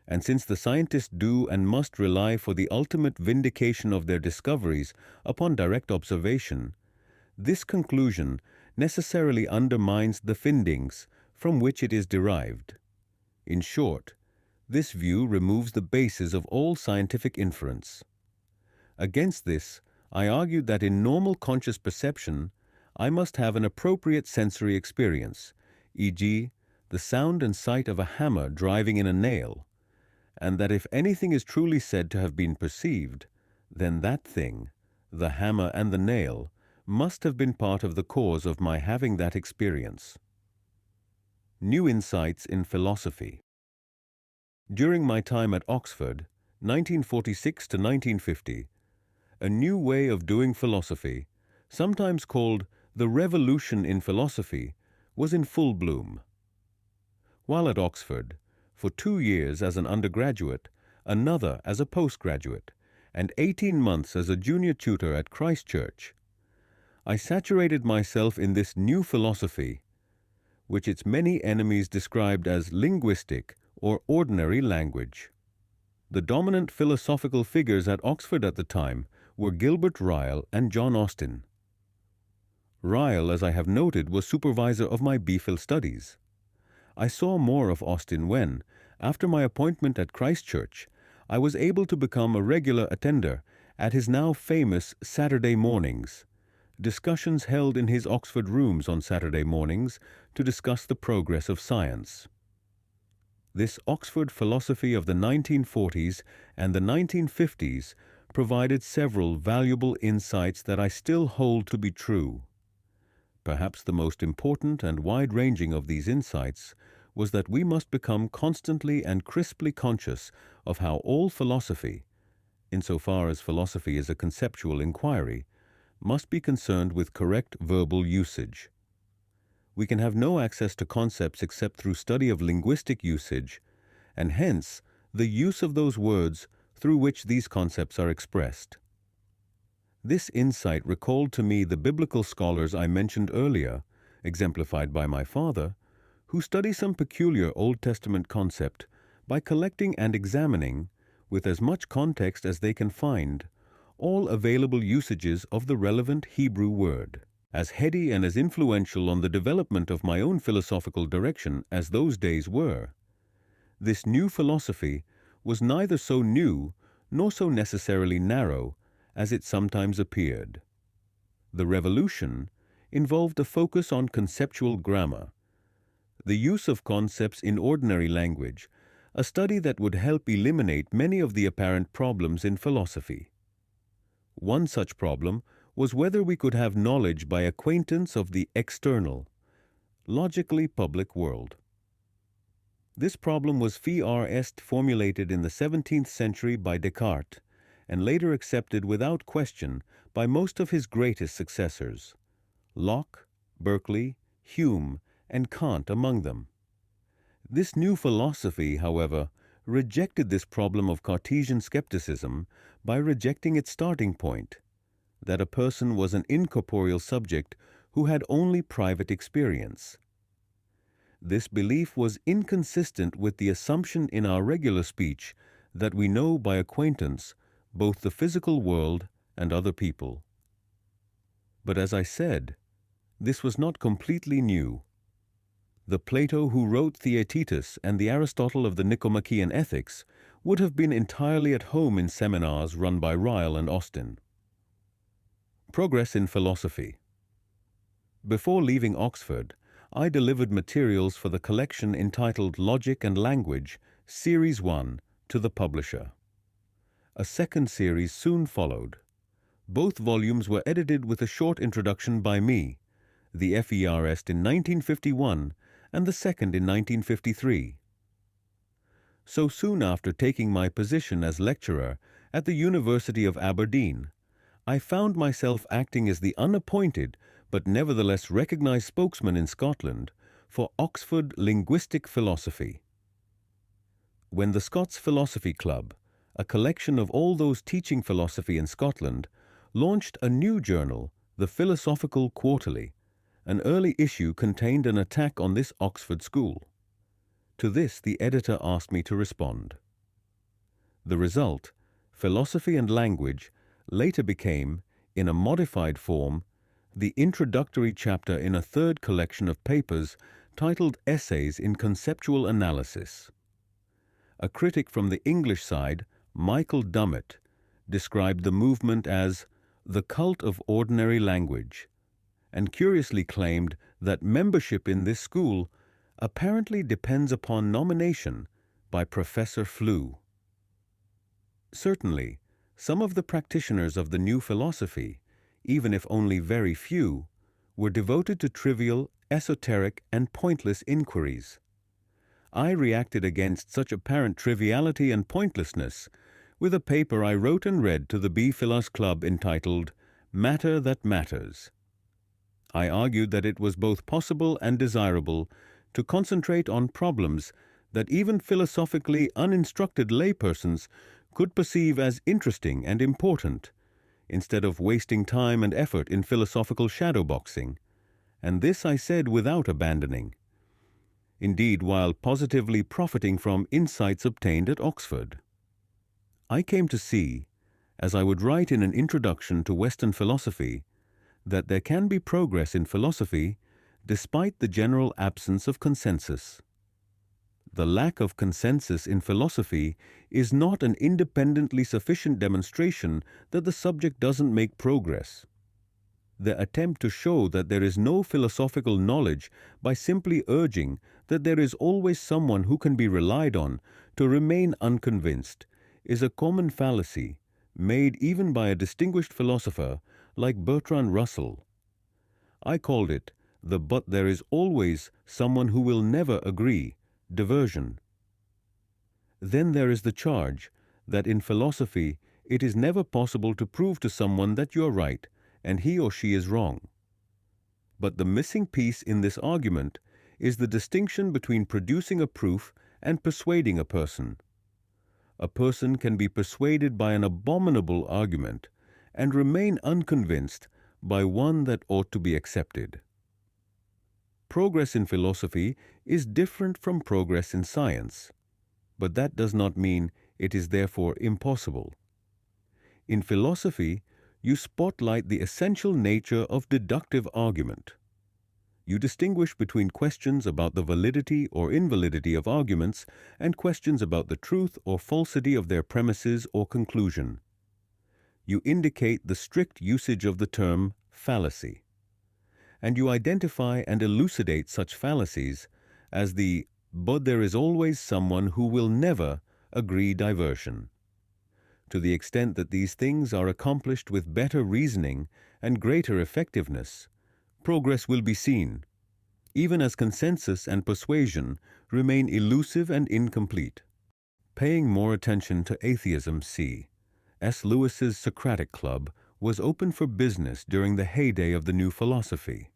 And since the scientists do and must rely for the ultimate vindication of their discoveries upon direct observation, this conclusion necessarily undermines the findings from which it is derived. In short, this view removes the basis of all scientific inference. Against this, I argued that in normal conscious perception, I must have an appropriate sensory experience, e.g., the sound and sight of a hammer driving in a nail, and that if anything is truly said to have been perceived, then that thing, the hammer and the nail, must have been part of the cause of my having that experience. New insights in philosophy. During my time at Oxford, 1946 to 1950, a new way of doing philosophy, sometimes called the revolution in philosophy, was in full bloom. While at Oxford, for 2 years as an undergraduate, another as a postgraduate, and 18 months as a junior tutor at Christ Church, I saturated myself in this new philosophy, which its many enemies described as linguistic or ordinary language. The dominant philosophical figures at Oxford at the time were Gilbert Ryle and John Austin. Ryle, as I have noted, was supervisor of my B.Phil studies. I saw more of Austin when, after my appointment at Christ Church, I was able to become a regular attender at his now famous Saturday mornings, discussions held in his Oxford rooms on Saturday mornings to discuss the progress of science. This Oxford philosophy of the 1940s and the 1950s provided several valuable insights that I still hold to be true. Perhaps the most important and wide-ranging of these insights was that we must become constantly and crisply conscious of how all philosophy, insofar as philosophy is a conceptual inquiry, must be concerned with correct verbal usage. We can have no access to concepts except through study of linguistic usage, and hence the use of those words through which these concepts are expressed. This insight recalled to me the biblical scholars I mentioned earlier, exemplified by my father, who study some peculiar Old Testament concept by collecting and examining, with as much context as they can find, all available usages of the relevant Hebrew word. As heady and as influential on the development of my own philosophical direction as those days were, this new philosophy was neither so new nor so necessarily narrow as it sometimes appeared. The revolution involved a focus on conceptual grammar, the use of concepts in ordinary language, a study that would help eliminate many of the apparent problems in philosophy. One such problem was whether we could have knowledge by acquaintance of the external, logically public world. This problem was fiar est formulated in the 17th century by Descartes, and later accepted without question by most of his greatest successors, Locke, Berkeley, Hume, and Kant among them. This new philosophy, however, rejected this problem of Cartesian skepticism by rejecting its starting point, that a person was an incorporeal subject who had only private experience. This belief was inconsistent with the assumption in our regular speech that we know by acquaintance both the physical world and other people. But as I said, this was not completely new. The Plato who wrote Theaetetus and the Aristotle of the Nicomachean Ethics would have been entirely at home in seminars run by Ryle and Austin. Progress in philosophy. Before leaving Oxford, I delivered materials for the collection entitled Logic and Language, Series 1, to the publisher. A second series soon followed. Both volumes were edited with a short introduction by me, the FERS in 1951 and the second in 1953. So soon after taking my position as lecturer at the University of Aberdeen, I found myself acting as the unappointed but nevertheless recognized spokesman in Scotland for Oxford linguistic philosophy. When the Scots Philosophy Club, a collection of all those teaching philosophy in Scotland, launched a new journal, the Philosophical Quarterly. An early issue contained an attack on this Oxford school. To this, the editor asked me to respond. The result, Philosophy and Language, later became, in a modified form, the introductory chapter in a third collection of papers titled Essays in Conceptual Analysis. A critic from the English side, Michael Dummett, described the movement as the cult of ordinary language, and curiously claimed that membership in this school apparently depends upon nomination by Professor Flew. Certainly, some of the practitioners of the new philosophy, even if only very few, were devoted to trivial, esoteric, and pointless inquiries. I reacted against such apparent triviality and pointlessness with a paper I wrote and read to the B-Philos Club entitled Matter That Matters. I argued that it was both possible and desirable to concentrate on problems that even philosophically uninstructed laypersons could perceive as interesting and important, instead of wasting time and effort in philosophical shadowboxing, and this I said without abandoning. Indeed, while positively profiting from insights obtained at Oxford. I came to see, as I would write in an introduction to Western philosophy, that there can be progress in philosophy despite the general absence of consensus. The lack of consensus in philosophy is not an independently sufficient demonstration that the subject doesn't make progress. The attempt to show that there is no philosophical knowledge by simply urging that there is always someone who can be relied on to remain unconvinced is a common fallacy made even by a distinguished philosopher like Bertrand Russell. I called it the "but there is always someone who will never agree" diversion. Then there is the charge that in philosophy it is never possible to prove to someone that you are right and he or she is wrong. But the missing piece in this argument is the distinction between producing a proof and persuading a person. A person can be persuaded by an abominable argument and remain unconvinced by one that ought to be accepted. Progress in philosophy is different from progress in science, but that does not mean it is therefore impossible. In philosophy, you spotlight the essential nature of deductive argument. You distinguish between questions about the validity or invalidity of arguments and questions about the truth or falsity of their premises or conclusion. You indicate the strict usage of the term fallacy, and you identify and elucidate such fallacies as the "but there is always someone who will never agree" diversion. To the extent that these things are accomplished with better reasoning and greater effectiveness, progress will be seen, even as consensus and persuasion remain elusive and incomplete. Paying more attention to atheism, C. S. Lewis's Socratic Club was open for business during the heyday of the new philosophy,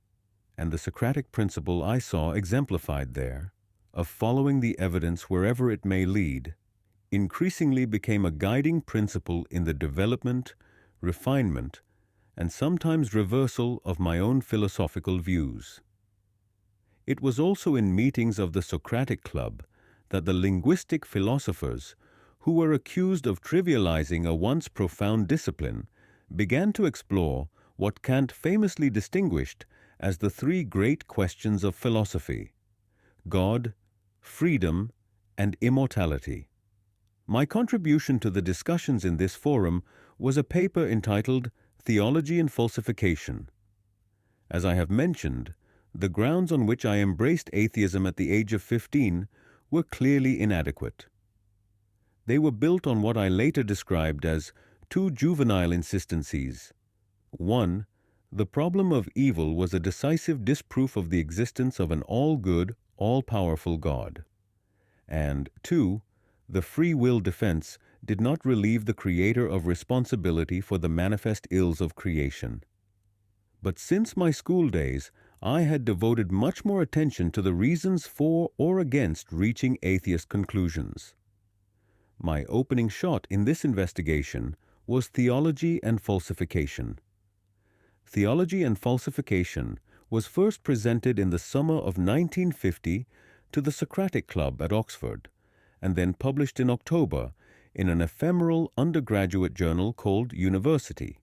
and the Socratic principle I saw exemplified there, of following the evidence wherever it may lead, increasingly became a guiding principle in the development, refinement, and sometimes reversal of my own philosophical views. It was also in meetings of the Socratic Club that the linguistic philosophers, who were accused of trivializing a once profound discipline, began to explore what Kant famously distinguished as the three great questions of philosophy: God, freedom, and immortality. My contribution to the discussions in this forum was a paper entitled Theology and Falsification. As I have mentioned, the grounds on which I embraced atheism at the age of 15 were clearly inadequate. They were built on what I later described as two juvenile insistencies. One, the problem of evil was a decisive disproof of the existence of an all-good, all-powerful God. And two, the free will defense did not relieve the Creator of responsibility for the manifest ills of creation. But since my school days, I had devoted much more attention to the reasons for or against reaching atheist conclusions. My opening shot in this investigation was Theology and Falsification. Theology and Falsification was first presented in the summer of 1950 to the Socratic Club at Oxford, and then published in October in an ephemeral undergraduate journal called University.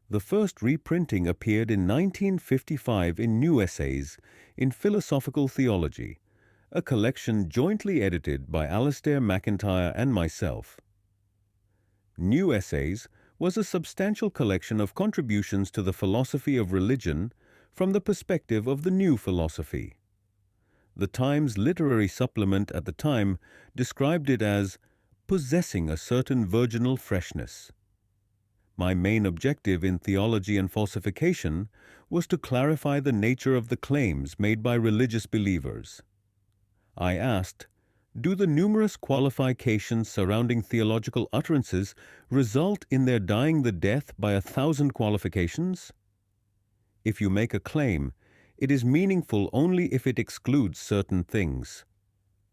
The first reprinting appeared in 1955 in New Essays in Philosophical Theology, a collection jointly edited by Alistair MacIntyre and myself. New Essays was a substantial collection of contributions to the philosophy of religion from the perspective of the new philosophy. The Times literary supplement at the time described it as possessing a certain virginal freshness. My main objective in Theology and Falsification was to clarify the nature of the claims made by religious believers. I asked, do the numerous qualifications surrounding theological utterances result in their dying the death by 1,000 qualifications? If you make a claim, it is meaningful only if it excludes certain things.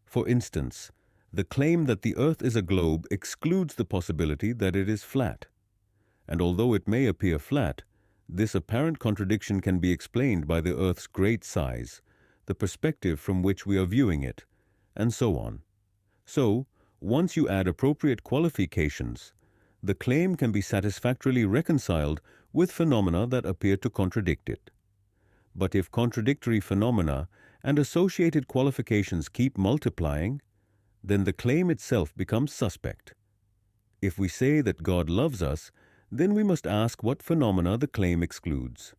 For instance, the claim that the earth is a globe excludes the possibility that it is flat. And although it may appear flat, this apparent contradiction can be explained by the earth's great size, the perspective from which we are viewing it, and so on. So, once you add appropriate qualifications, the claim can be satisfactorily reconciled with phenomena that appear to contradict it. But if contradictory phenomena and associated qualifications keep multiplying, then the claim itself becomes suspect. If we say that God loves us, then we must ask what phenomena the claim excludes.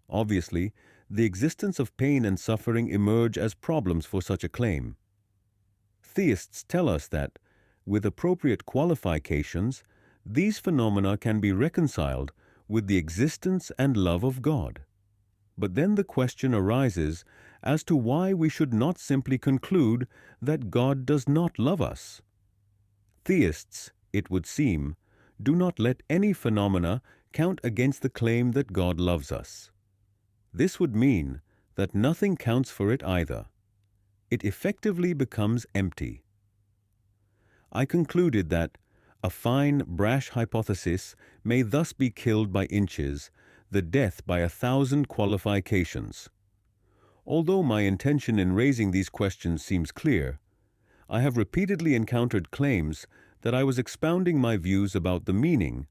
Obviously, the existence of pain and suffering emerge as problems for such a claim. Theists tell us that, with appropriate qualifications, these phenomena can be reconciled with the existence and love of God. But then the question arises as to why we should not simply conclude that God does not love us. Theists, it would seem, do not let any phenomena count against the claim that God loves us. This would mean that nothing counts for it either. It effectively becomes empty. I concluded that a fine, brash hypothesis may thus be killed by inches, the death by 1,000 qualifications. Although my intention in raising these questions seems clear, I have repeatedly encountered claims that I was expounding my views about the meaning,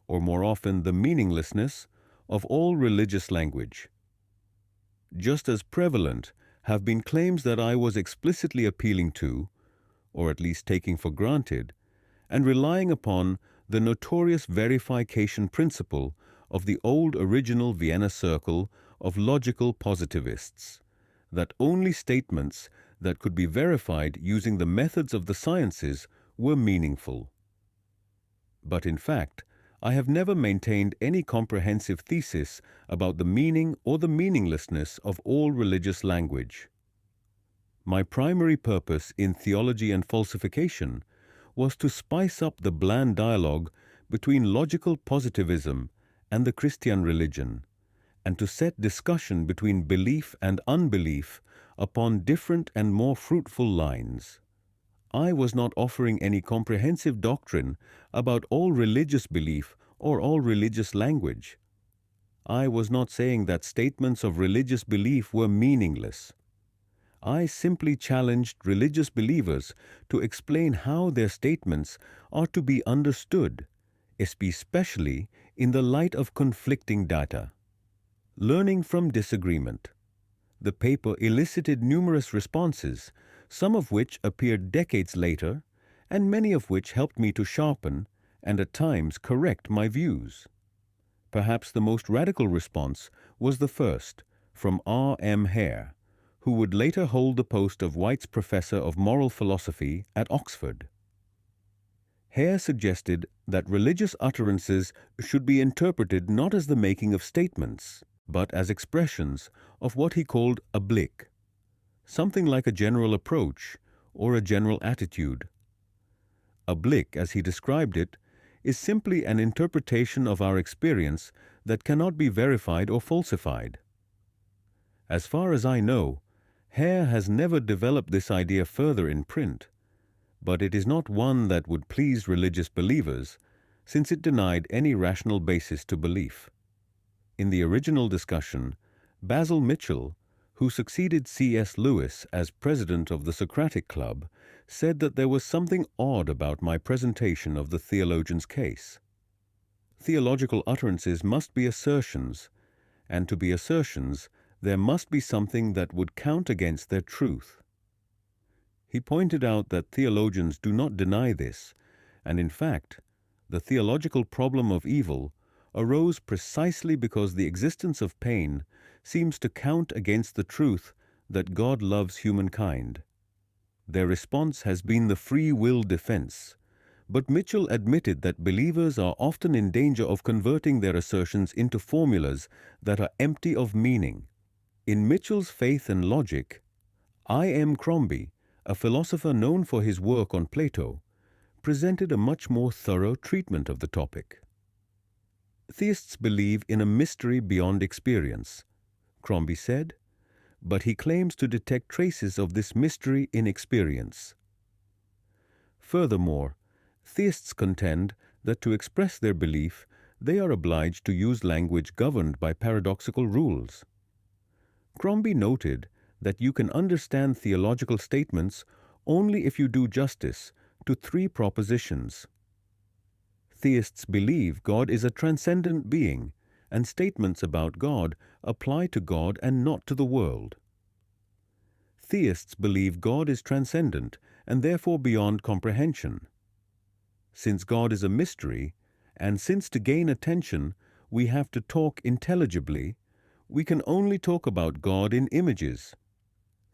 or more often the meaninglessness, of all religious language. Just as prevalent have been claims that I was explicitly appealing to, or at least taking for granted, and relying upon the notorious verification principle of the old original Vienna Circle of logical positivists, that only statements that could be verified using the methods of the sciences were meaningful. But in fact, I have never maintained any comprehensive thesis about the meaning or the meaninglessness of all religious language. My primary purpose in Theology and Falsification was to spice up the bland dialogue between logical positivism and the Christian religion, and to set discussion between belief and unbelief upon different and more fruitful lines. I was not offering any comprehensive doctrine about all religious belief or all religious language. I was not saying that statements of religious belief were meaningless. I simply challenged religious believers to explain how their statements are to be understood, especially in the light of conflicting data. Learning from disagreement. The paper elicited numerous responses, some of which appeared decades later, and many of which helped me to sharpen and at times correct my views. Perhaps the most radical response was the first, from R. M. Hare, who would later hold the post of White's Professor of Moral Philosophy at Oxford. Hare suggested that religious utterances should be interpreted not as the making of statements, but as expressions of what he called a blick, something like a general approach or a general attitude. A blick, as he described it, is simply an interpretation of our experience that cannot be verified or falsified. As far as I know, Hare has never developed this idea further in print, but it is not one that would please religious believers, since it denied any rational basis to belief. In the original discussion, Basil Mitchell, who succeeded C.S. Lewis as president of the Socratic Club, said that there was something odd about my presentation of the theologian's case. Theological utterances must be assertions, and to be assertions, there must be something that would count against their truth. He pointed out that theologians do not deny this, and in fact, the theological problem of evil arose precisely because the existence of pain seems to count against the truth that God loves humankind. Their response has been the free will defense, but Mitchell admitted that believers are often in danger of converting their assertions into formulas that are empty of meaning. In Mitchell's Faith and Logic, I. M. Crombie, a philosopher known for his work on Plato, presented a much more thorough treatment of the topic. Theists believe in a mystery beyond experience, Crombie said, but he claims to detect traces of this mystery in experience. Furthermore, theists contend that to express their belief, they are obliged to use language governed by paradoxical rules. Crombie noted that you can understand theological statements only if you do justice to three propositions. Theists believe God is a transcendent being, and statements about God apply to God and not to the world. Theists believe God is transcendent and therefore beyond comprehension. Since God is a mystery, and since to gain attention we have to talk intelligibly, we can only talk about God in images.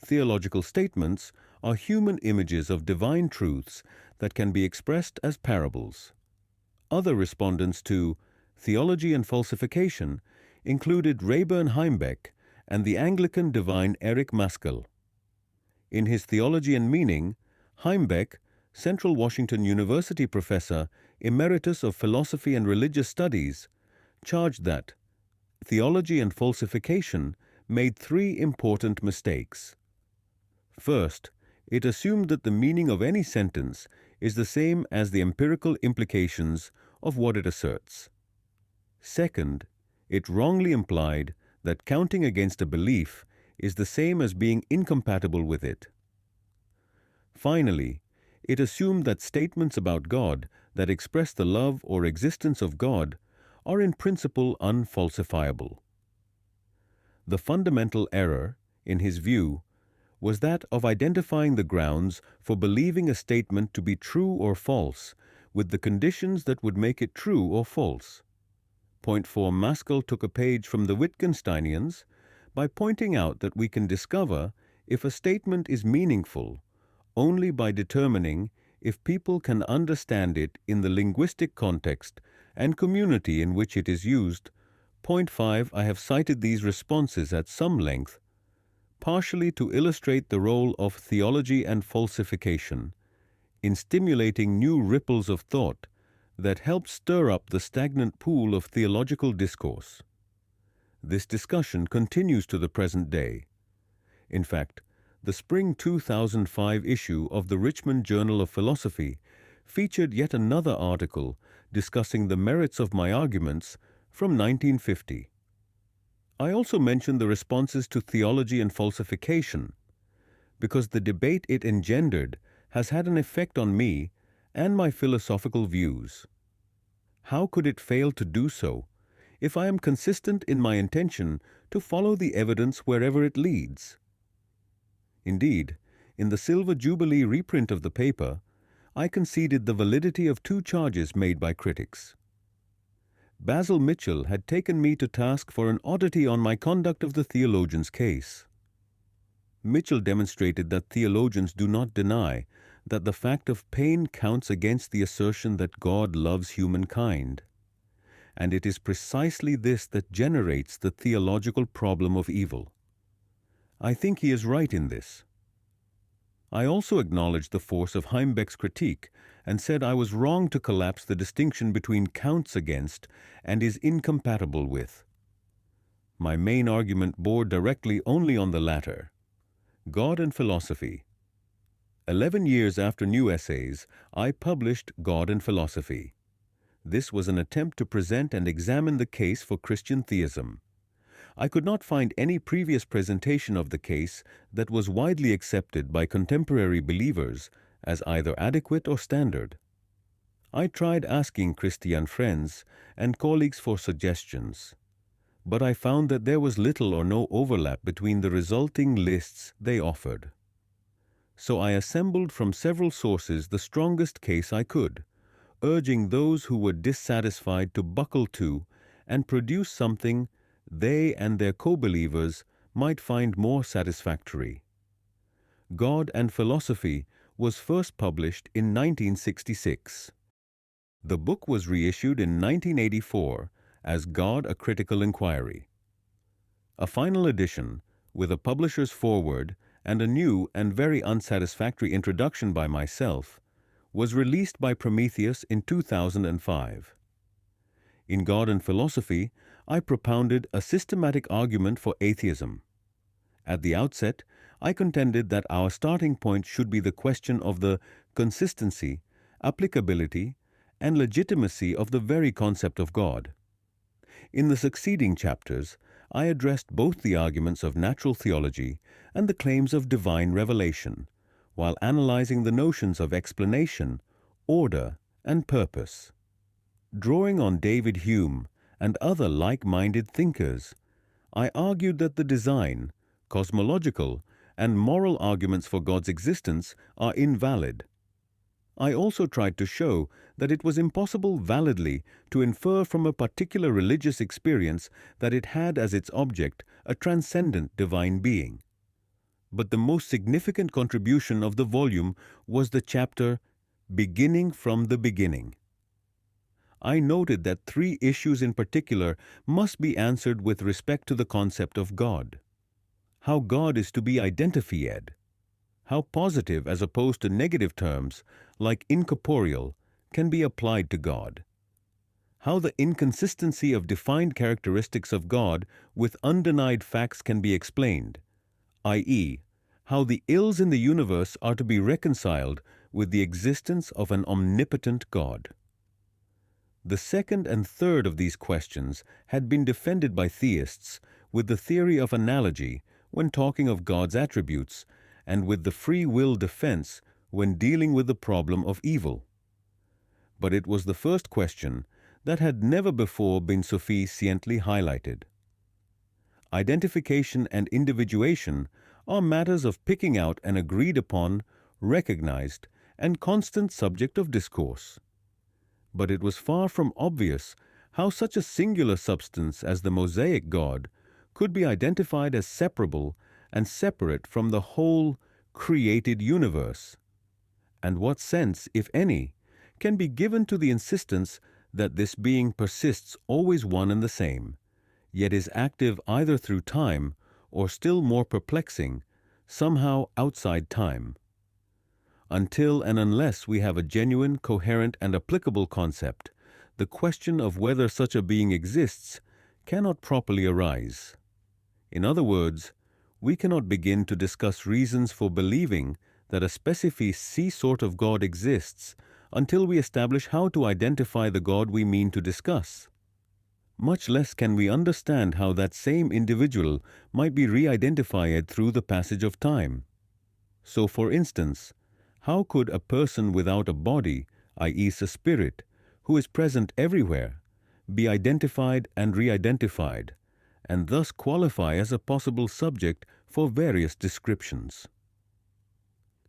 Theological statements are human images of divine truths that can be expressed as parables. Other respondents to Theology and Falsification included Rayburn Heimbeck and the Anglican divine Eric Maskell. In his Theology and Meaning, Heimbeck, Central Washington University professor, emeritus of philosophy and religious studies, charged that Theology and Falsification made three important mistakes. First, it assumed that the meaning of any sentence is the same as the empirical implications of what it asserts. Second, it wrongly implied that counting against a belief is the same as being incompatible with it. Finally, it assumed that statements about God that express the love or existence of God are in principle unfalsifiable. The fundamental error, in his view, was that of identifying the grounds for believing a statement to be true or false with the conditions that would make it true or false. Point 4, Maskell took a page from the Wittgensteinians by pointing out that we can discover if a statement is meaningful only by determining if people can understand it in the linguistic context and community in which it is used. Point 5, I have cited these responses at some length, partially to illustrate the role of theology and falsification in stimulating new ripples of thought that help stir up the stagnant pool of theological discourse. This discussion continues to the present day. In fact, the spring 2005 issue of the Richmond Journal of Philosophy featured yet another article discussing the merits of my arguments from 1950. I also mentioned the responses to theology and falsification because the debate it engendered has had an effect on me and my philosophical views. How could it fail to do so if I am consistent in my intention to follow the evidence wherever it leads? Indeed, in the Silver Jubilee reprint of the paper, I conceded the validity of two charges made by critics. Basil Mitchell had taken me to task for an oddity on my conduct of the theologian's case. Mitchell demonstrated that theologians do not deny that the fact of pain counts against the assertion that God loves humankind. And it is precisely this that generates the theological problem of evil. I think he is right in this. I also acknowledged the force of Heimbeck's critique and said I was wrong to collapse the distinction between counts against and is incompatible with. My main argument bore directly only on the latter. God and Philosophy. 11 years after New Essays, I published God and Philosophy. This was an attempt to present and examine the case for Christian theism. I could not find any previous presentation of the case that was widely accepted by contemporary believers as either adequate or standard. I tried asking Christian friends and colleagues for suggestions, but I found that there was little or no overlap between the resulting lists they offered. So I assembled from several sources the strongest case I could, urging those who were dissatisfied to buckle to and produce something they and their co-believers might find more satisfactory. God and Philosophy was first published in 1966. The book was reissued in 1984 as God, a Critical Inquiry. A final edition, with a publisher's foreword and a new and very unsatisfactory introduction by myself, was released by Prometheus in 2005. In God and Philosophy, I propounded a systematic argument for atheism. At the outset, I contended that our starting point should be the question of the consistency, applicability, and legitimacy of the very concept of God. In the succeeding chapters, I addressed both the arguments of natural theology and the claims of divine revelation, while analyzing the notions of explanation, order, and purpose. Drawing on David Hume and other like-minded thinkers, I argued that the design, cosmological, and moral arguments for God's existence are invalid. I also tried to show that it was impossible validly to infer from a particular religious experience that it had as its object a transcendent divine being. But the most significant contribution of the volume was the chapter Beginning from the Beginning. I noted that 3 issues in particular must be answered with respect to the concept of God. How God is to be identified. How positive as opposed to negative terms, like incorporeal, can be applied to God. How the inconsistency of defined characteristics of God with undenied facts can be explained, i.e., how the ills in the universe are to be reconciled with the existence of an omnipotent God. The second and third of these questions had been defended by theists with the theory of analogy when talking of God's attributes, and with the free will defense when dealing with the problem of evil. But it was the first question that had never before been sufficiently highlighted. Identification and individuation are matters of picking out an agreed upon, recognized, and constant subject of discourse. But it was far from obvious how such a singular substance as the Mosaic God could be identified as separable and separate from the whole created universe, and what sense, if any, can be given to the insistence that this being persists always one and the same, yet is active either through time or, still more perplexing, somehow outside time. Until and unless we have a genuine, coherent, and applicable concept, the question of whether such a being exists cannot properly arise. In other words, we cannot begin to discuss reasons for believing that a specific sort of God exists until we establish how to identify the God we mean to discuss. Much less can we understand how that same individual might be re-identified through the passage of time. So, for instance, how could a person without a body, i.e. a spirit, who is present everywhere, be identified and re-identified, and thus qualify as a possible subject for various descriptions?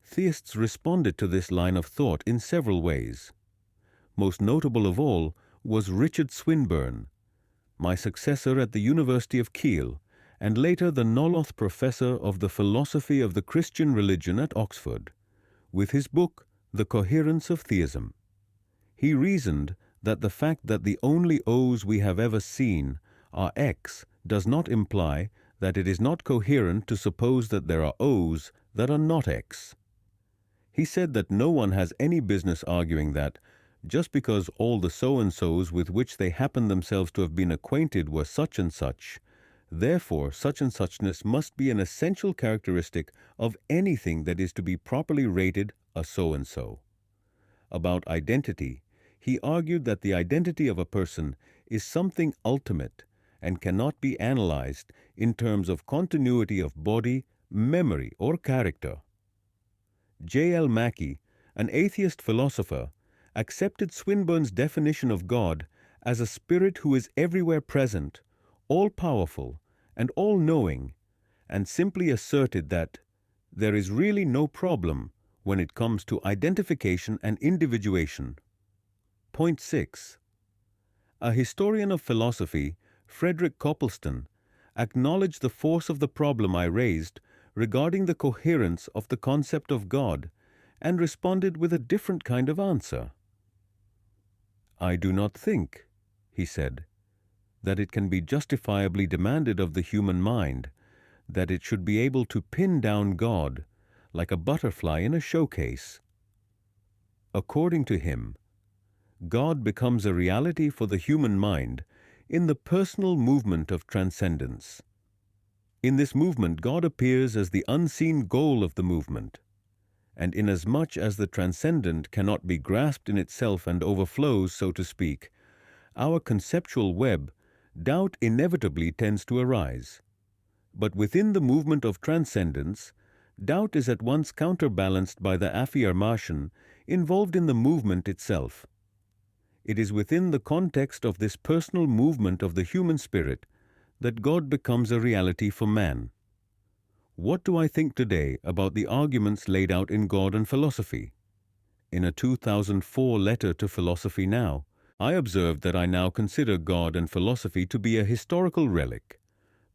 Theists responded to this line of thought in several ways. Most notable of all was Richard Swinburne, my successor at the University of Kiel, and later the Noloth Professor of the Philosophy of the Christian Religion at Oxford, with his book The Coherence of Theism. He reasoned that the fact that the only O's we have ever seen are X does not imply that it is not coherent to suppose that there are O's that are not X. He said that no one has any business arguing that, just because all the so-and-sos with which they happen themselves to have been acquainted were such and such, therefore such and suchness must be an essential characteristic of anything that is to be properly rated a so-and-so. About identity, He argued that the identity of a person is something ultimate and cannot be analyzed in terms of continuity of body, memory, or character. J. L. Mackie, an atheist philosopher, accepted Swinburne's definition of God as a spirit who is everywhere present, all-powerful, and all-knowing, and simply asserted that there is really no problem when it comes to identification and individuation. Point 6. A historian of philosophy, Frederick Copleston, acknowledged the force of the problem I raised regarding the coherence of the concept of God and responded with a different kind of answer. "I do not think," he said, "that it can be justifiably demanded of the human mind that it should be able to pin down God like a butterfly in a showcase." According to him, God becomes a reality for the human mind in the personal movement of transcendence. In this movement, God appears as the unseen goal of the movement, and inasmuch as the transcendent cannot be grasped in itself and overflows, so to speak, our conceptual web, doubt inevitably tends to arise. But within the movement of transcendence, doubt is at once counterbalanced by the affirmation involved in the movement itself. It is within the context of this personal movement of the human spirit that God becomes a reality for man. What do I think today about the arguments laid out in God and Philosophy? In a 2004 letter to Philosophy Now, I observed that I now consider God and philosophy to be a historical relic.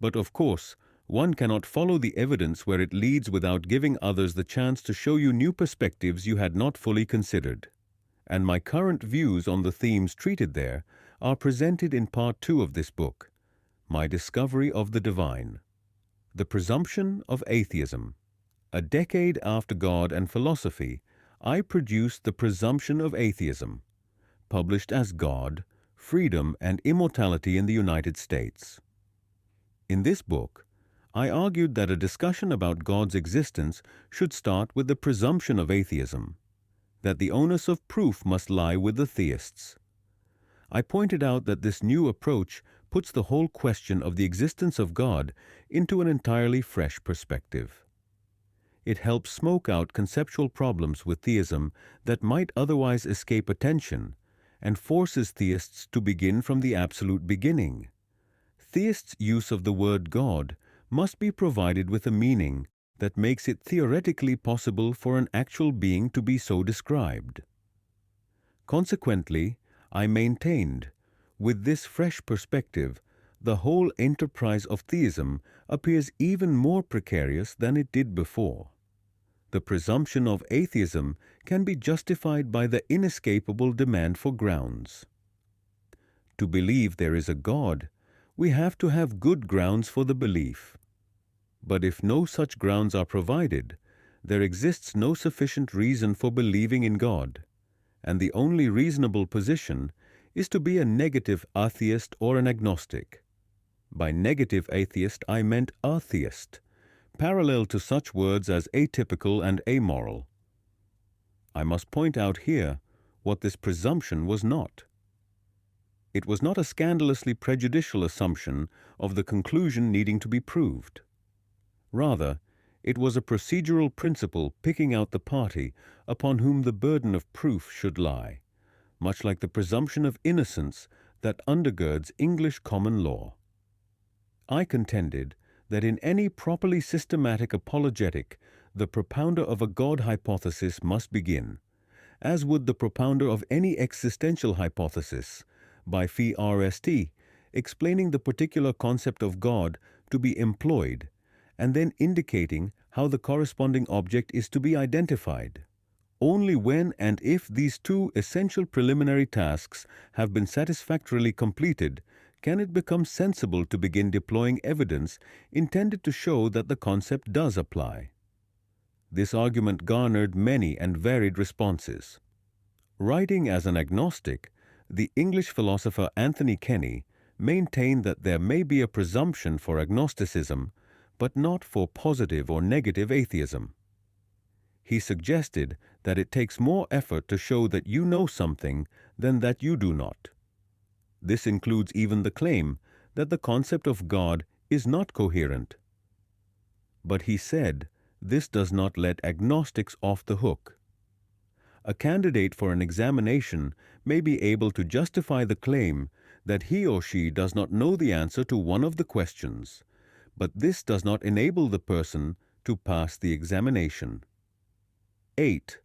But of course, one cannot follow the evidence where it leads without giving others the chance to show you new perspectives you had not fully considered. And my current views on the themes treated there are presented in Part 2 of this book, My Discovery of the Divine. The Presumption of Atheism. A decade after God and Philosophy, I produced The Presumption of Atheism, published as God, Freedom, and Immortality in the United States. In this book, I argued that a discussion about God's existence should start with the presumption of atheism, that the onus of proof must lie with the theists. I pointed out that this new approach puts the whole question of the existence of God into an entirely fresh perspective. It helps smoke out conceptual problems with theism that might otherwise escape attention and forces theists to begin from the absolute beginning. Theists' use of the word God must be provided with a meaning that makes it theoretically possible for an actual being to be so described. Consequently, I maintained, with this fresh perspective, the whole enterprise of theism appears even more precarious than it did before. The presumption of atheism can be justified by the inescapable demand for grounds. To believe there is a God, we have to have good grounds for the belief. But if no such grounds are provided, there exists no sufficient reason for believing in God, and the only reasonable position is to be a negative atheist or an agnostic. By negative atheist I meant atheist, parallel to such words as atypical and amoral. I must point out here what this presumption was not. It was not a scandalously prejudicial assumption of the conclusion needing to be proved. Rather, it was a procedural principle picking out the party upon whom the burden of proof should lie, much like the presumption of innocence that undergirds English common law. I contended that in any properly systematic apologetic, the propounder of a God hypothesis must begin, as would the propounder of any existential hypothesis, by phi-rst, explaining the particular concept of God to be employed, and then indicating how the corresponding object is to be identified. Only when and if these two essential preliminary tasks have been satisfactorily completed can it become sensible to begin deploying evidence intended to show that the concept does apply. This argument garnered many and varied responses. Writing as an agnostic, the English philosopher Anthony Kenny maintained that there may be a presumption for agnosticism, but not for positive or negative atheism. He suggested that it takes more effort to show that you know something than that you do not. This includes even the claim that the concept of God is not coherent. But he said this does not let agnostics off the hook. A candidate for an examination may be able to justify the claim that he or she does not know the answer to one of the questions, but this does not enable the person to pass the examination. 8.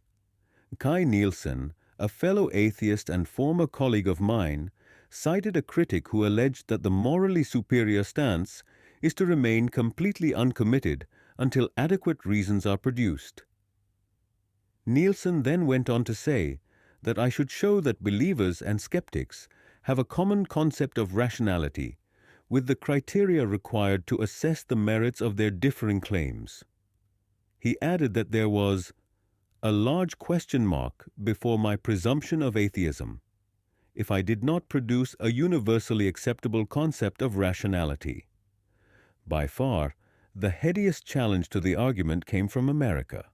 Kai Nielsen, a fellow atheist and former colleague of mine, cited a critic who alleged that the morally superior stance is to remain completely uncommitted until adequate reasons are produced. Nielsen then went on to say that I should show that believers and skeptics have a common concept of rationality, with the criteria required to assess the merits of their differing claims. He added that there was a large question mark before my presumption of atheism if I did not produce a universally acceptable concept of rationality. By far, the headiest challenge to the argument came from America.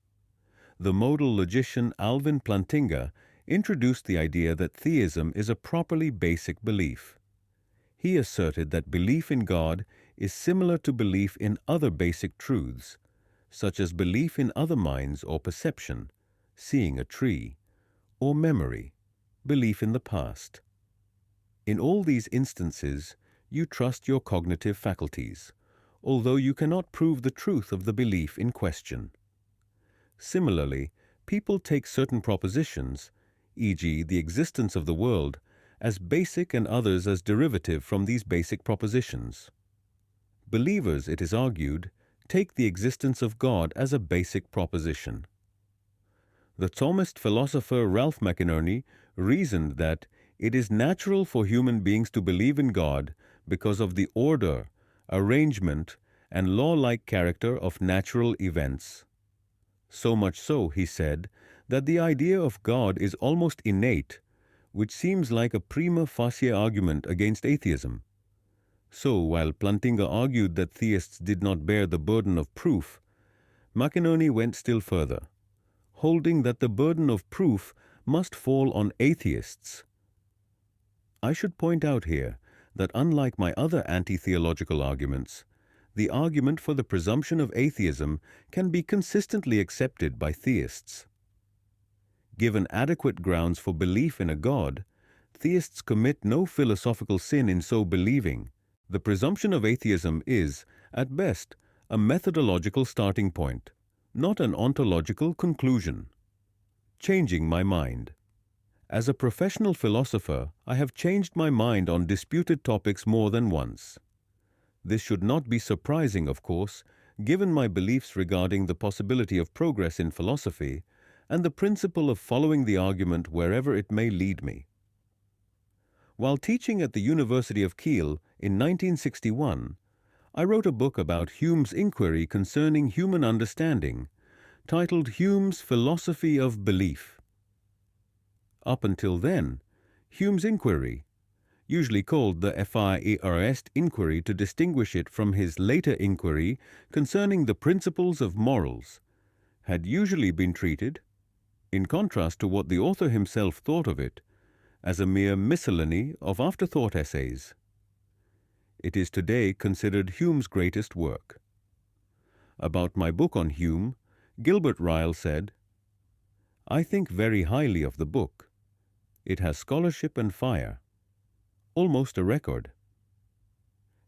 The modal logician Alvin Plantinga introduced the idea that theism is a properly basic belief. He asserted that belief in God is similar to belief in other basic truths, such as belief in other minds or perception, seeing a tree, or memory, belief in the past. In all these instances, you trust your cognitive faculties, although you cannot prove the truth of the belief in question. Similarly, people take certain propositions, e.g., the existence of the world, as basic and others as derivative from these basic propositions. Believers, it is argued, take the existence of God as a basic proposition. The Thomist philosopher Ralph McInerney reasoned that it is natural for human beings to believe in God because of the order, arrangement, and law-like character of natural events. So much so, he said, that the idea of God is almost innate, which seems like a prima facie argument against atheism. So, while Plantinga argued that theists did not bear the burden of proof, McInerney went still further, holding that the burden of proof must fall on atheists. I should point out here that unlike my other anti-theological arguments, the argument for the presumption of atheism can be consistently accepted by theists. Given adequate grounds for belief in a God, theists commit no philosophical sin in so believing. The presumption of atheism is, at best, a methodological starting point, not an ontological conclusion. Changing my mind. As a professional philosopher, I have changed my mind on disputed topics more than once. This should not be surprising, of course, given my beliefs regarding the possibility of progress in philosophy and the principle of following the argument wherever it may lead me. While teaching at the University of Kiel in 1961, I wrote a book about Hume's inquiry concerning human understanding, titled Hume's Philosophy of Belief. Up until then, Hume's inquiry, usually called the Atheist inquiry to distinguish it from his later inquiry concerning the principles of morals, had usually been treated, in contrast to what the author himself thought of it, as a mere miscellany of afterthought essays. It is today considered Hume's greatest work. About my book on Hume, Gilbert Ryle said, "I think very highly of the book. It has scholarship and fire, almost a record."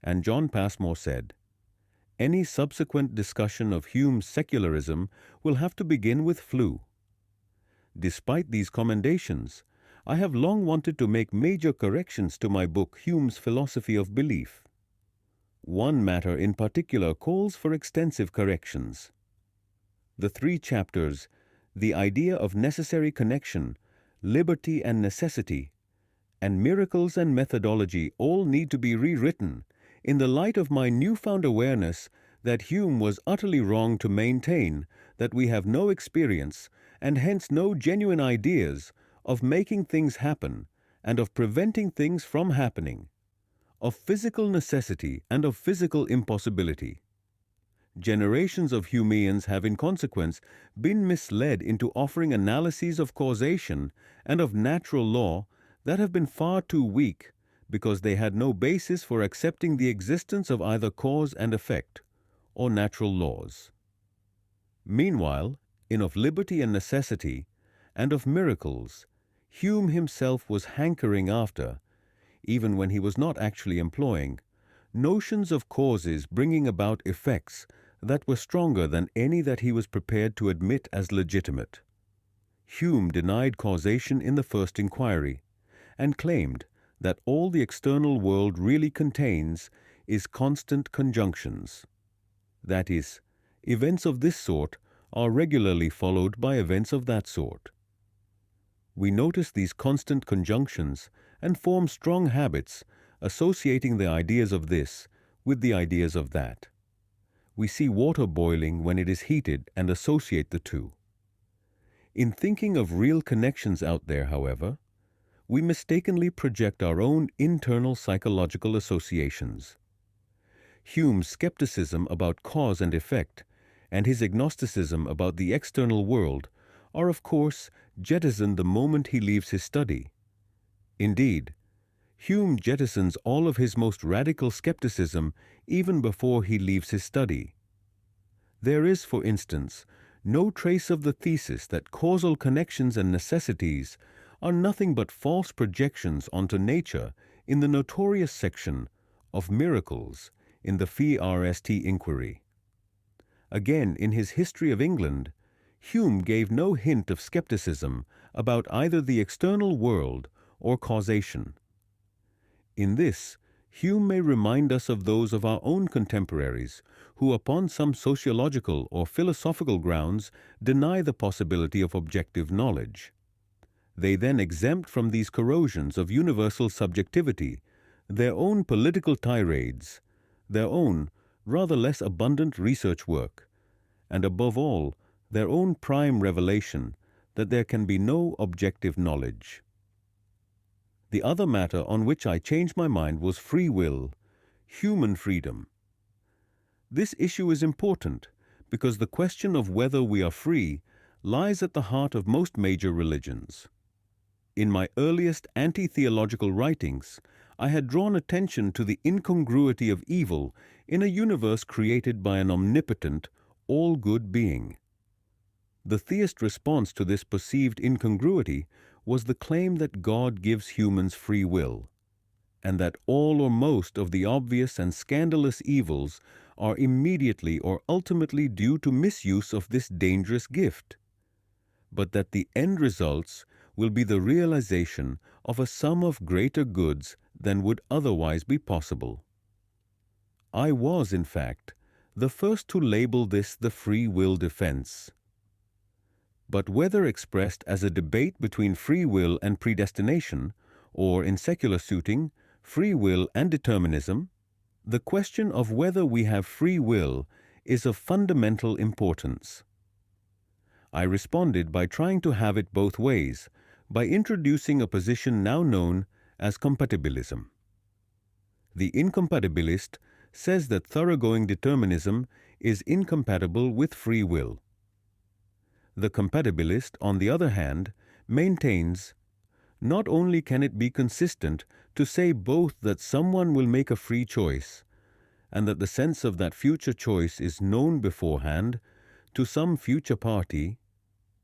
And John Passmore said, "Any subsequent discussion of Hume's secularism will have to begin with Flew." Despite these commendations, I have long wanted to make major corrections to my book Hume's Philosophy of Belief. One matter in particular calls for extensive corrections. The 3 chapters, The Idea of Necessary Connection, Liberty and Necessity, and Miracles and Methodology all need to be rewritten in the light of my newfound awareness that Hume was utterly wrong to maintain that we have no experience, and hence no genuine ideas, of making things happen and of preventing things from happening, of physical necessity and of physical impossibility. Generations of Humeans have in consequence been misled into offering analyses of causation and of natural law that have been far too weak because they had no basis for accepting the existence of either cause and effect or natural laws. Meanwhile, in Of Liberty and Necessity and of Miracles, Hume himself was hankering after, even when he was not actually employing, notions of causes bringing about effects that were stronger than any that he was prepared to admit as legitimate. Hume denied causation in the first inquiry, and claimed that all the external world really contains is constant conjunctions. That is, events of this sort are regularly followed by events of that sort. We notice these constant conjunctions and form strong habits associating the ideas of this with the ideas of that. We see water boiling when it is heated and associate the two. In thinking of real connections out there, however, we mistakenly project our own internal psychological associations. Hume's skepticism about cause and effect and his agnosticism about the external world are, of course, jettisoned the moment he leaves his study. Indeed, Hume jettisons all of his most radical skepticism even before he leaves his study. There is, for instance, no trace of the thesis that causal connections and necessities are nothing but false projections onto nature in the notorious section of Miracles in the Phi Rst inquiry. Again, in his History of England, Hume gave no hint of skepticism about either the external world or causation. In this, Hume may remind us of those of our own contemporaries who, upon some sociological or philosophical grounds, deny the possibility of objective knowledge. They then exempt from these corrosions of universal subjectivity their own political tirades, their own rather less abundant research work, and above all, their own prime revelation that there can be no objective knowledge. The other matter on which I changed my mind was free will, human freedom. This issue is important because the question of whether we are free lies at the heart of most major religions. In my earliest anti-theological writings, I had drawn attention to the incongruity of evil in a universe created by an omnipotent, all-good being. The theist response to this perceived incongruity was the claim that God gives humans free will, and that all or most of the obvious and scandalous evils are immediately or ultimately due to misuse of this dangerous gift, but that the end results will be the realization of a sum of greater goods than would otherwise be possible. I was, in fact, the first to label this the free will defense. But whether expressed as a debate between free will and predestination, or in secular suiting, free will and determinism, the question of whether we have free will is of fundamental importance. I responded by trying to have it both ways, by introducing a position now known as compatibilism. The incompatibilist says that thoroughgoing determinism is incompatible with free will. The compatibilist, on the other hand, maintains not only can it be consistent to say both that someone will make a free choice, and that the sense of that future choice is known beforehand to some future party,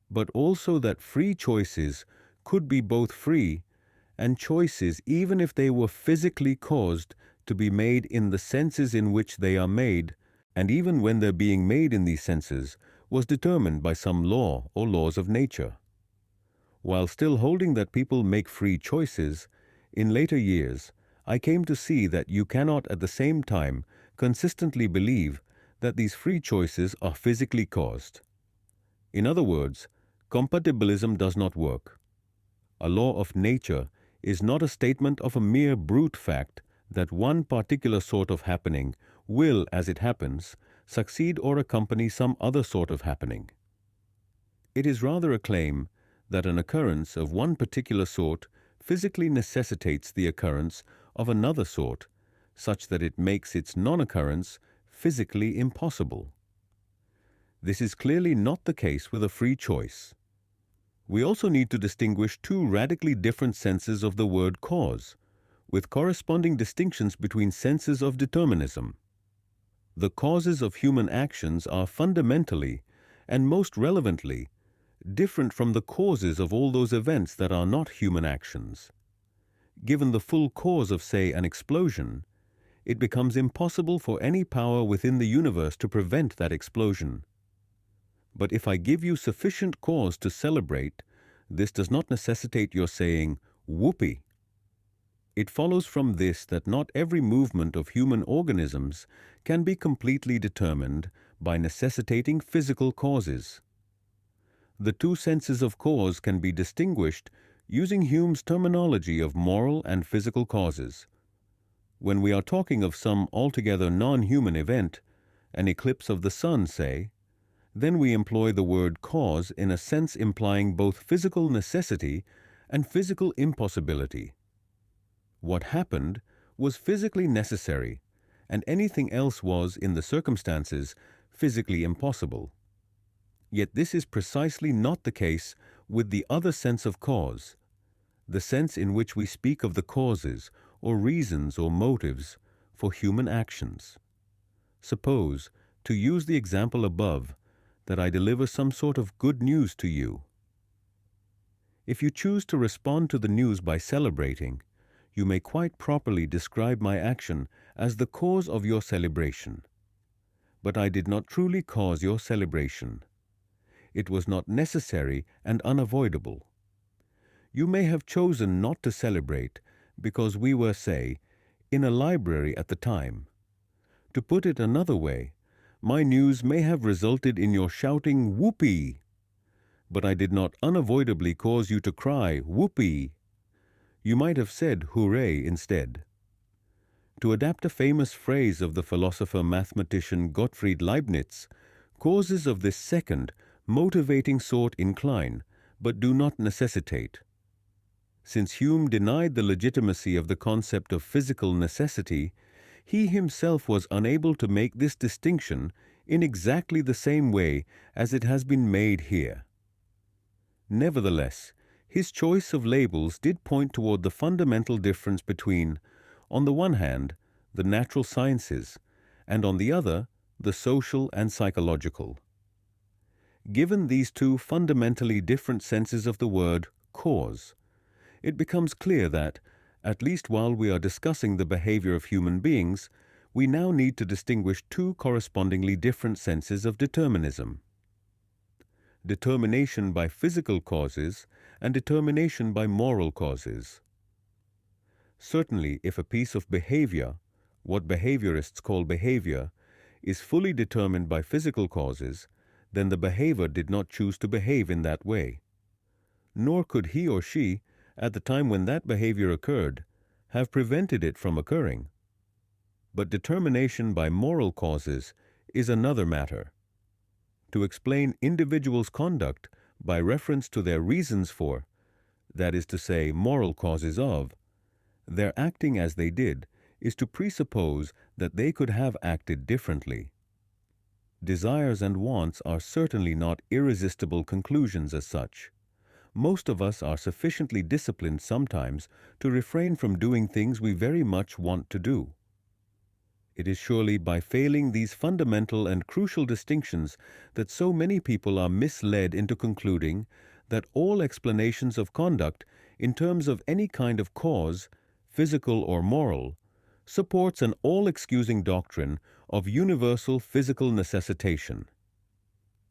but also that free choices could be both free and choices even if they were physically caused to be made in the senses in which they are made, and even when their being made in these senses was determined by some law or laws of nature. While still holding that people make free choices, in later years I came to see that you cannot at the same time consistently believe that these free choices are physically caused. In other words, compatibilism does not work. A law of nature is not a statement of a mere brute fact that one particular sort of happening will, as it happens, succeed or accompany some other sort of happening. It is rather a claim that an occurrence of one particular sort physically necessitates the occurrence of another sort, such that it makes its non-occurrence physically impossible. This is clearly not the case with a free choice. We also need to distinguish two radically different senses of the word cause, with corresponding distinctions between senses of determinism. The causes of human actions are fundamentally, and most relevantly, different from the causes of all those events that are not human actions. Given the full cause of, say, an explosion, it becomes impossible for any power within the universe to prevent that explosion. But if I give you sufficient cause to celebrate, this does not necessitate your saying, "Whoopee." It follows from this that not every movement of human organisms can be completely determined by necessitating physical causes. The two senses of cause can be distinguished using Hume's terminology of moral and physical causes. When we are talking of some altogether non-human event, an eclipse of the sun, say, then we employ the word cause in a sense implying both physical necessity and physical impossibility. What happened was physically necessary, and anything else was, in the circumstances, physically impossible. Yet this is precisely not the case with the other sense of cause, the sense in which we speak of the causes or reasons or motives for human actions. Suppose, to use the example above, that I deliver some sort of good news to you. If you choose to respond to the news by celebrating, you may quite properly describe my action as the cause of your celebration. But I did not truly cause your celebration. It was not necessary and unavoidable. You may have chosen not to celebrate because we were, say, in a library at the time. To put it another way, my news may have resulted in your shouting "Whoopee!" But I did not unavoidably cause you to cry "Whoopee!" You might have said "Hooray!" instead. To adapt a famous phrase of the philosopher-mathematician Gottfried Leibniz, causes of this second, motivating sort incline, but do not necessitate. Since Hume denied the legitimacy of the concept of physical necessity, he himself was unable to make this distinction in exactly the same way as it has been made here. Nevertheless, his choice of labels did point toward the fundamental difference between, on the one hand, the natural sciences, and on the other, the social and psychological. Given these two fundamentally different senses of the word cause, it becomes clear that, at least while we are discussing the behavior of human beings, we now need to distinguish two correspondingly different senses of determinism. Determination by physical causes and determination by moral causes. Certainly, if a piece of behavior, what behaviorists call behavior, is fully determined by physical causes, then the behavior did not choose to behave in that way. Nor could he or she, at the time when that behavior occurred, have prevented it from occurring. But determination by moral causes is another matter. To explain individuals' conduct by reference to their reasons for, that is to say, moral causes of, their acting as they did is to presuppose that they could have acted differently. Desires and wants are certainly not irresistible conclusions as such. Most of us are sufficiently disciplined sometimes to refrain from doing things we very much want to do. It is surely by failing these fundamental and crucial distinctions that so many people are misled into concluding that all explanations of conduct in terms of any kind of cause, physical or moral, supports an all-excusing doctrine of universal physical necessitation.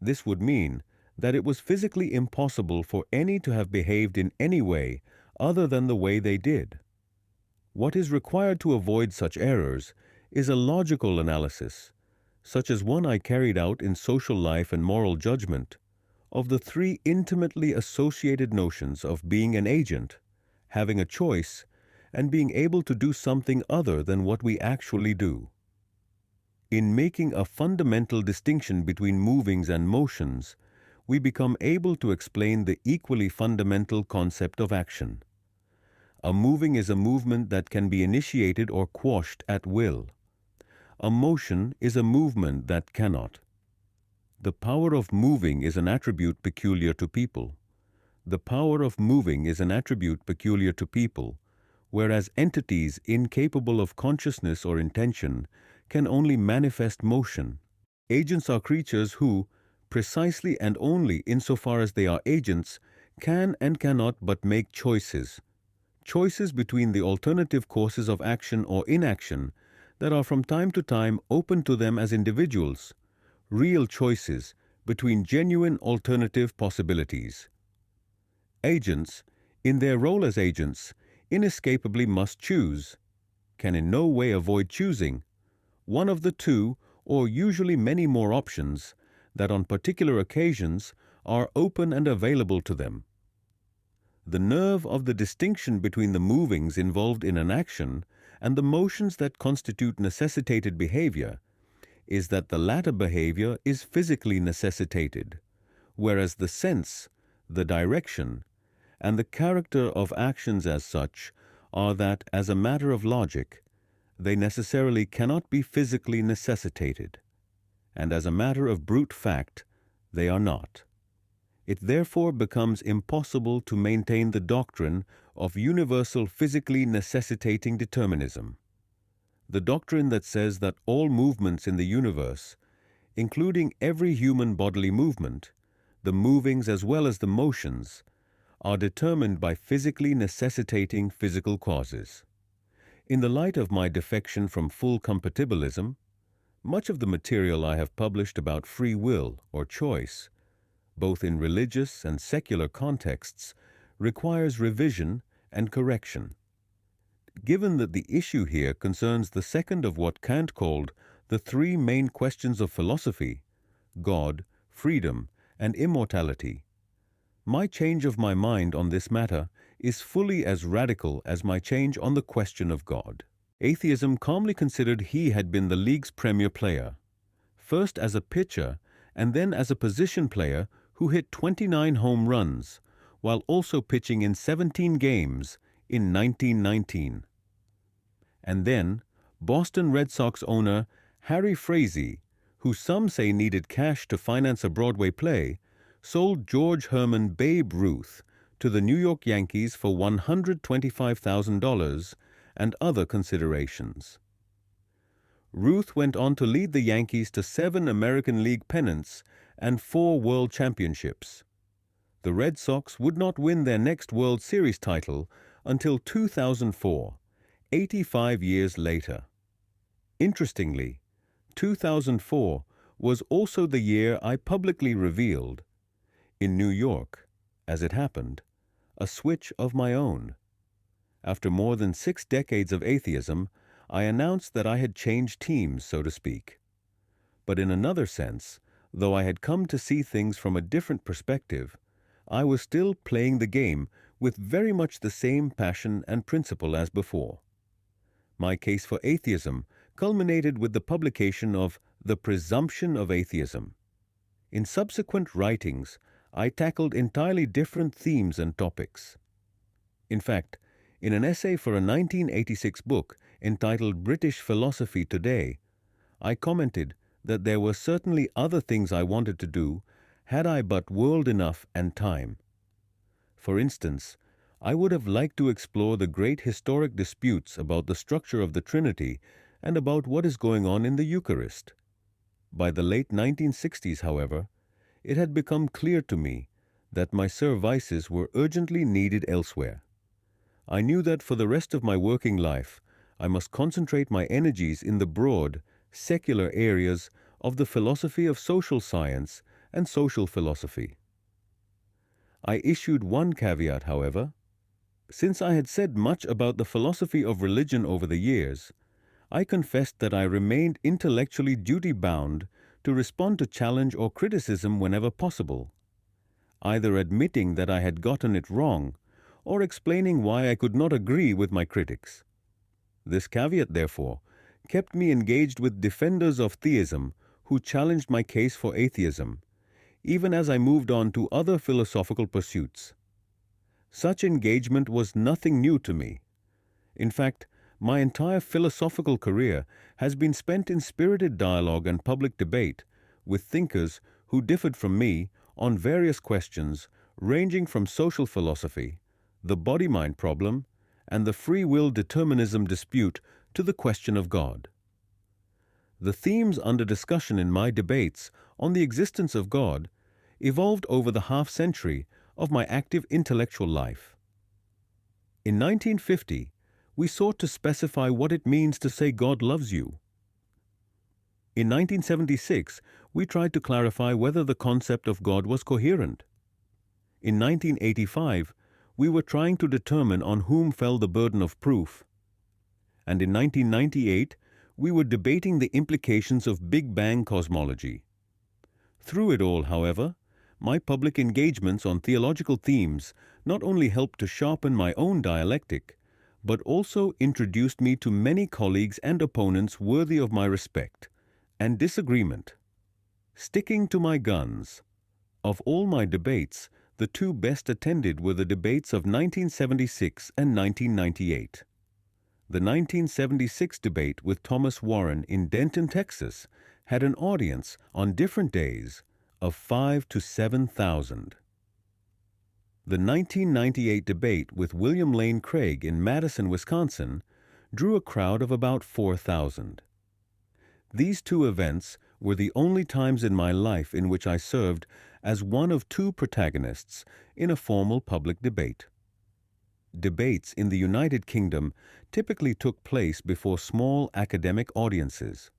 This would mean that it was physically impossible for any to have behaved in any way other than the way they did. What is required to avoid such errors is a logical analysis, such as one I carried out in social life and moral judgment, of the three intimately associated notions of being an agent, having a choice, and being able to do something other than what we actually do. In making a fundamental distinction between movings and motions, we become able to explain the equally fundamental concept of action. A moving is a movement that can be initiated or quashed at will. A motion is a movement that cannot. The power of moving is an attribute peculiar to people. The power of moving is an attribute peculiar to people, whereas entities incapable of consciousness or intention can only manifest motion. Agents are creatures who, precisely and only insofar as they are agents, can and cannot but make choices. Choices between the alternative courses of action or inaction that are from time to time open to them as individuals. Real choices between genuine alternative possibilities. Agents, in their role as agents, inescapably must choose, can in no way avoid choosing, one of the two or usually many more options that on particular occasions are open and available to them. The nerve of the distinction between the movings involved in an action and the motions that constitute necessitated behavior is that the latter behavior is physically necessitated, whereas the sense, the direction, and the character of actions as such are that, as a matter of logic, they necessarily cannot be physically necessitated, and as a matter of brute fact, they are not. It therefore becomes impossible to maintain the doctrine of universal physically necessitating determinism. The doctrine that says that all movements in the universe, including every human bodily movement, the movings as well as the motions, are determined by physically necessitating physical causes. In the light of my defection from full compatibilism, much of the material I have published about free will or choice, both in religious and secular contexts, requires revision and correction. Given that the issue here concerns the second of what Kant called the three main questions of philosophy, God, freedom, and immortality, my change of my mind on this matter is fully as radical as my change on the question of God. Atheism Calmly Considered he had been the league's premier player, first as a pitcher and then as a position player who hit 29 home runs, while also pitching in 17 games in 1919. And then Boston Red Sox owner Harry Frazee, who some say needed cash to finance a Broadway play, sold George Herman Babe Ruth to the New York Yankees for $125,000 and other considerations. Ruth went on to lead the Yankees to 7 American League pennants and 4 World Championships. The Red Sox would not win their next World Series title until 2004, 85 years later. Interestingly, 2004 was also the year I publicly revealed, in New York, as it happened, a switch of my own. After more than 6 decades of atheism, I announced that I had changed teams, so to speak. But in another sense, though I had come to see things from a different perspective, I was still playing the game with very much the same passion and principle as before. My case for atheism culminated with the publication of The Presumption of Atheism. In subsequent writings, I tackled entirely different themes and topics. In fact, in an essay for a 1986 book entitled British Philosophy Today, I commented that there were certainly other things I wanted to do had I but world enough and time. For instance, I would have liked to explore the great historic disputes about the structure of the Trinity and about what is going on in the Eucharist. By the late 1960s, however, it had become clear to me that my services were urgently needed elsewhere. I knew that for the rest of my working life, I must concentrate my energies in the broad, secular areas of the philosophy of social science and social philosophy. I issued one caveat, however. Since I had said much about the philosophy of religion over the years, I confessed that I remained intellectually duty-bound to respond to challenge or criticism whenever possible, either admitting that I had gotten it wrong or explaining why I could not agree with my critics. This caveat, therefore, kept me engaged with defenders of theism who challenged my case for atheism, even as I moved on to other philosophical pursuits. Such engagement was nothing new to me. In fact, my entire philosophical career has been spent in spirited dialogue and public debate with thinkers who differed from me on various questions ranging from social philosophy, the body-mind problem, and the free will determinism dispute to the question of God. The themes under discussion in my debates on the existence of God evolved over the half-century of my active intellectual life. In 1950, we sought to specify what it means to say God loves you. In 1976, we tried to clarify whether the concept of God was coherent. In 1985, we were trying to determine on whom fell the burden of proof. And in 1998, we were debating the implications of Big Bang cosmology. Through it all, however, my public engagements on theological themes not only helped to sharpen my own dialectic, but also introduced me to many colleagues and opponents worthy of my respect and disagreement. Sticking to my guns, of all my debates, the two best attended were the debates of 1976 and 1998. The 1976 debate with Thomas Warren in Denton, Texas, had an audience on different days of 5,000 to 7,000. The 1998 debate with William Lane Craig in Madison, Wisconsin, drew a crowd of about 4,000. These two events were the only times in my life in which I served as one of two protagonists in a formal public debate. Debates in the United Kingdom typically took place before small academic audiences.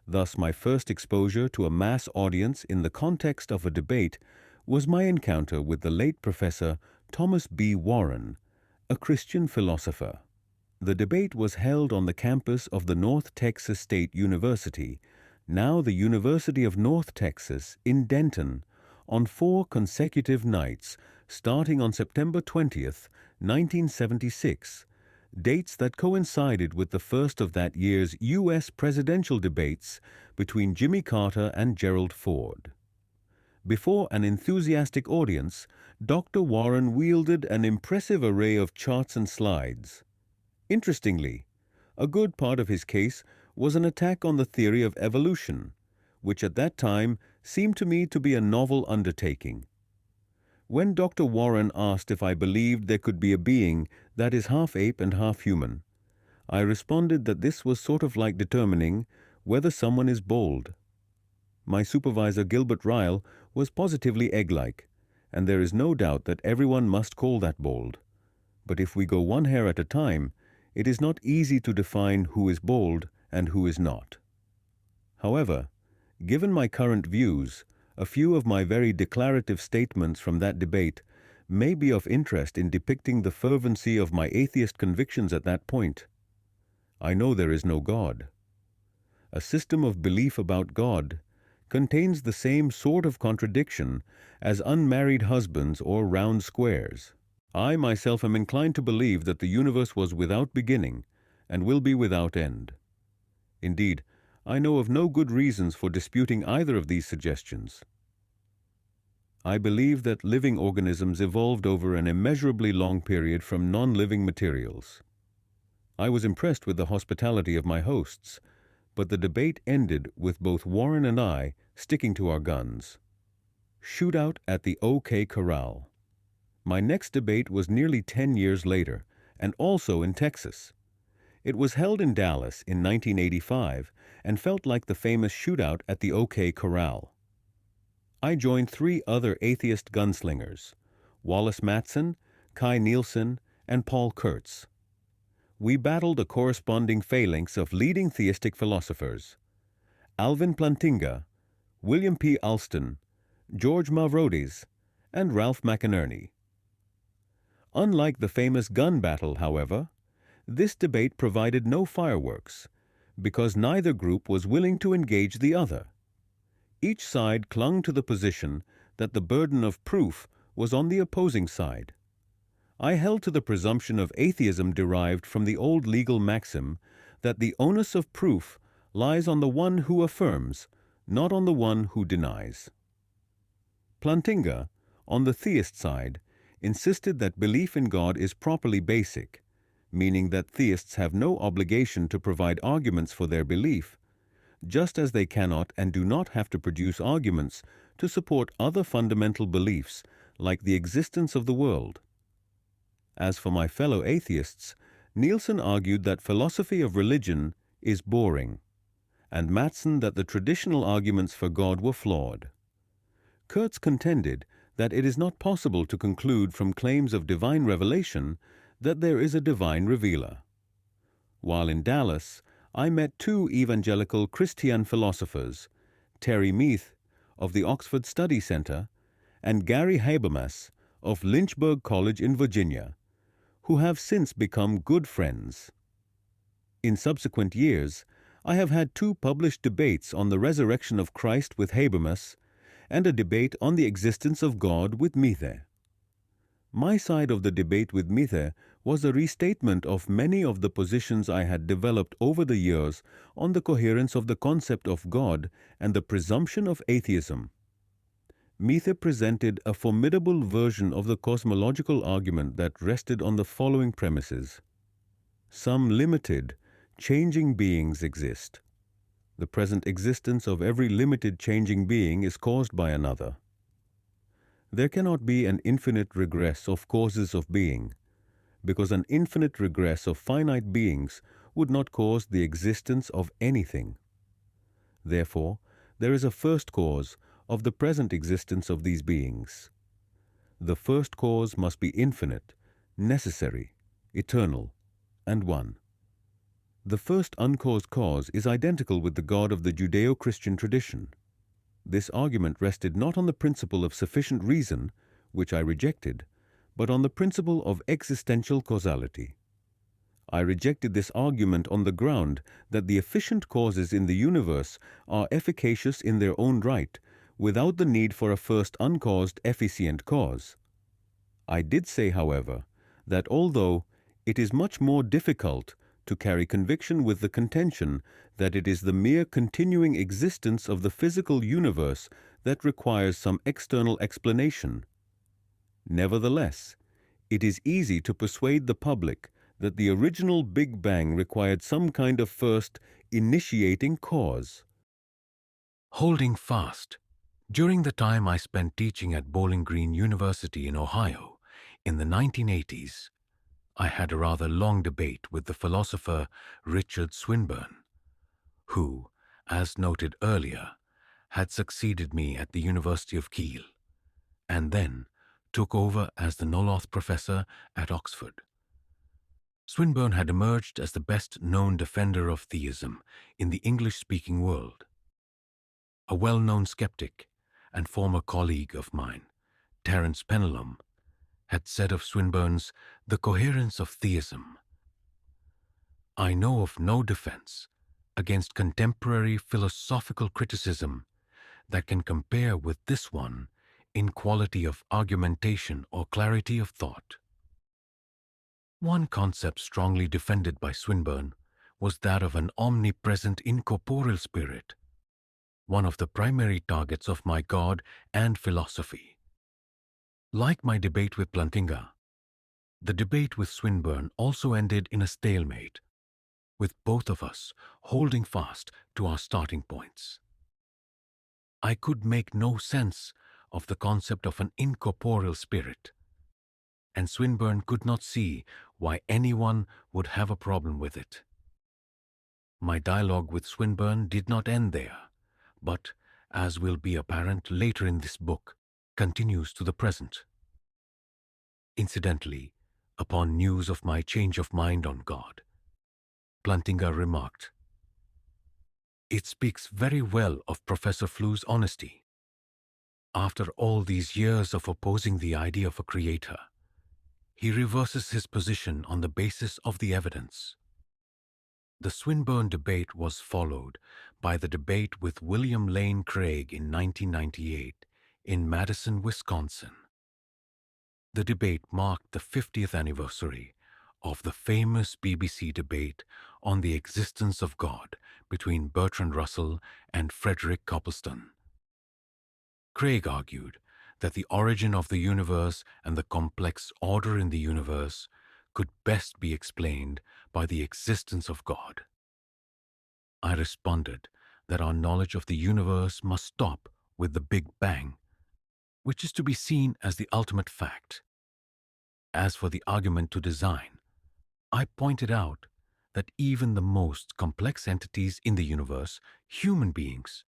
Thus, my first exposure to a mass audience in the context of a debate was my encounter with the late Professor Thomas B. Warren, a Christian philosopher. The debate was held on the campus of the North Texas State University, now the University of North Texas, in Denton, on 4 consecutive nights, starting on September 20th, 1976, dates that coincided with the first of that year's U.S. presidential debates between Jimmy Carter and Gerald Ford. Before an enthusiastic audience, Dr. Warren wielded an impressive array of charts and slides. Interestingly, a good part of his case was an attack on the theory of evolution, which at that time seemed to me to be a novel undertaking. When Dr. Warren asked if I believed there could be a being that is half ape and half human, I responded that this was sort of like determining whether someone is bald. My supervisor Gilbert Ryle was positively egg-like, and there is no doubt that everyone must call that bald. But if we go one hair at a time, it is not easy to define who is bald and who is not. However, given my current views, a few of my very declarative statements from that debate may be of interest in depicting the fervency of my atheist convictions at that point. I know there is no God. A system of belief about God contains the same sort of contradiction as unmarried husbands or round squares. I myself am inclined to believe that the universe was without beginning and will be without end. Indeed, I know of no good reasons for disputing either of these suggestions. I believe that living organisms evolved over an immeasurably long period from non-living materials. I was impressed with the hospitality of my hosts, but the debate ended with both Warren and I sticking to our guns. Shootout at the OK Corral. My next debate was nearly 10 years later, and also in Texas. It was held in Dallas in 1985 and felt like the famous shootout at the OK Corral. I joined 3 other atheist gunslingers, Wallace Matson, Kai Nielsen, and Paul Kurtz. We battled a corresponding phalanx of leading theistic philosophers: Alvin Plantinga, William P. Alston, George Mavrodes, and Ralph McInerney. Unlike the famous gun battle, however, this debate provided no fireworks, because neither group was willing to engage the other. Each side clung to the position that the burden of proof was on the opposing side. I held to the presumption of atheism derived from the old legal maxim that the onus of proof lies on the one who affirms, not on the one who denies. Plantinga, on the theist side, insisted that belief in God is properly basic, meaning that theists have no obligation to provide arguments for their belief, just as they cannot and do not have to produce arguments to support other fundamental beliefs like the existence of the world. As for my fellow atheists, Nielsen argued that philosophy of religion is boring, and Matson that the traditional arguments for God were flawed. Kurtz contended that it is not possible to conclude from claims of divine revelation that there is a divine revealer. While in Dallas, I met two evangelical Christian philosophers, Terry Meath of the Oxford Study Center and Gary Habermas of Lynchburg College in Virginia, who have since become good friends. In subsequent years, I have had two published debates on the resurrection of Christ with Habermas and a debate on the existence of God with Meath. My side of the debate with Meath was a restatement of many of the positions I had developed over the years on the coherence of the concept of God and the presumption of atheism. Meath presented a formidable version of the cosmological argument that rested on the following premises. Some limited, changing beings exist. The present existence of every limited changing being is caused by another. There cannot be an infinite regress of causes of being, because an infinite regress of finite beings would not cause the existence of anything. Therefore, there is a first cause of the present existence of these beings. The first cause must be infinite, necessary, eternal, and one. The first uncaused cause is identical with the God of the Judeo-Christian tradition. This argument rested not on the principle of sufficient reason, which I rejected, but on the principle of existential causality. I rejected this argument on the ground that the efficient causes in the universe are efficacious in their own right, without the need for a first uncaused efficient cause. I did say, however, that although it is much more difficult to carry conviction with the contention that it is the mere continuing existence of the physical universe that requires some external explanation, nevertheless, it is easy to persuade the public that the original Big Bang required some kind of first initiating cause. Holding fast. During the time I spent teaching at Bowling Green University in Ohio in the 1980s, I had a rather long debate with the philosopher Richard Swinburne, who, as noted earlier, had succeeded me at the University of Kiel, and then took over as the Noloth professor at Oxford. Swinburne had emerged as the best-known defender of theism in the English-speaking world. A well-known skeptic and former colleague of mine, Terence Penelum, had said of Swinburne's The Coherence of Theism, "I know of no defense against contemporary philosophical criticism that can compare with this one in quality of argumentation or clarity of thought." One concept strongly defended by Swinburne was that of an omnipresent incorporeal spirit, one of the primary targets of my God and philosophy. Like my debate with Plantinga, the debate with Swinburne also ended in a stalemate, with both of us holding fast to our starting points. I could make no sense of the concept of an incorporeal spirit, and Swinburne could not see why anyone would have a problem with it. My dialogue with Swinburne did not end there, but, as will be apparent later in this book, continues to the present. Incidentally, upon news of my change of mind on God, Plantinga remarked, "It speaks very well of Professor Flew's honesty. After all these years of opposing the idea of a creator, he reverses his position on the basis of the evidence." The Swinburne debate was followed by the debate with William Lane Craig in 1998 in Madison, Wisconsin. The debate marked the 50th anniversary of the famous BBC debate on the existence of God between Bertrand Russell and Frederick Copleston. Craig argued that the origin of the universe and the complex order in the universe could best be explained by the existence of God. I responded that our knowledge of the universe must stop with the Big Bang, which is to be seen as the ultimate fact. As for the argument to design, I pointed out that even the most complex entities in the universe, human beings,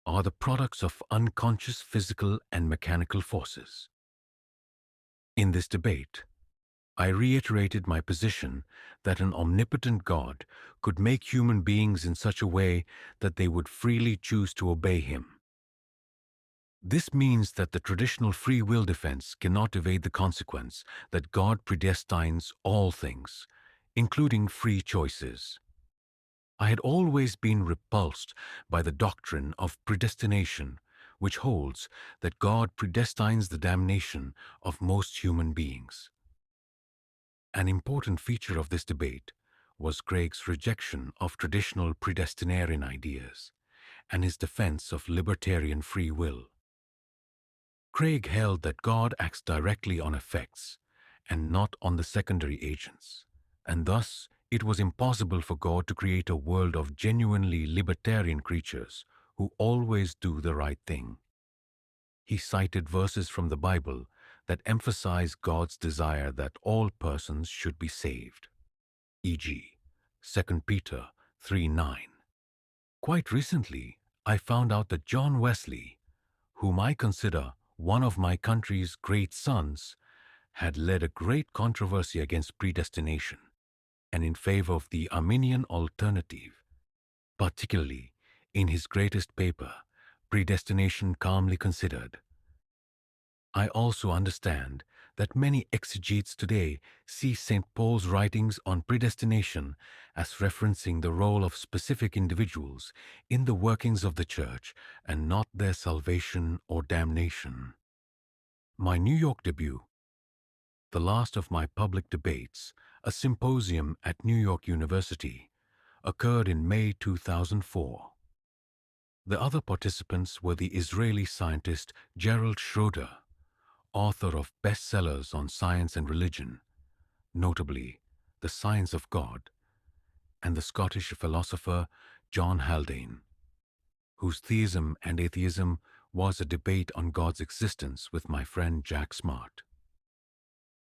are the products of unconscious physical and mechanical forces. In this debate, I reiterated my position that an omnipotent God could make human beings in such a way that they would freely choose to obey him. This means that the traditional free will defense cannot evade the consequence that God predestines all things, including free choices. I had always been repulsed by the doctrine of predestination, which holds that God predestines the damnation of most human beings. An important feature of this debate was Craig's rejection of traditional predestinarian ideas and his defense of libertarian free will. Craig held that God acts directly on effects and not on the secondary agents, and thus it was impossible for God to create a world of genuinely libertarian creatures who always do the right thing. He cited verses from the Bible that emphasize God's desire that all persons should be saved, e.g., 2 Peter 3:9. Quite recently, I found out that John Wesley, whom I consider one of my country's great sons, had led a great controversy against predestination and in favor of the Arminian alternative, particularly in his greatest paper, Predestination Calmly Considered. I also understand that many exegetes today see St. Paul's writings on predestination as referencing the role of specific individuals in the workings of the Church and not their salvation or damnation. My New York debut, the last of my public debates, a symposium at New York University, occurred in May 2004. The other participants were the Israeli scientist Gerald Schroeder, author of bestsellers on science and religion, notably The Science of God, and the Scottish philosopher John Haldane, whose Theism and Atheism was a debate on God's existence with my friend Jack Smart.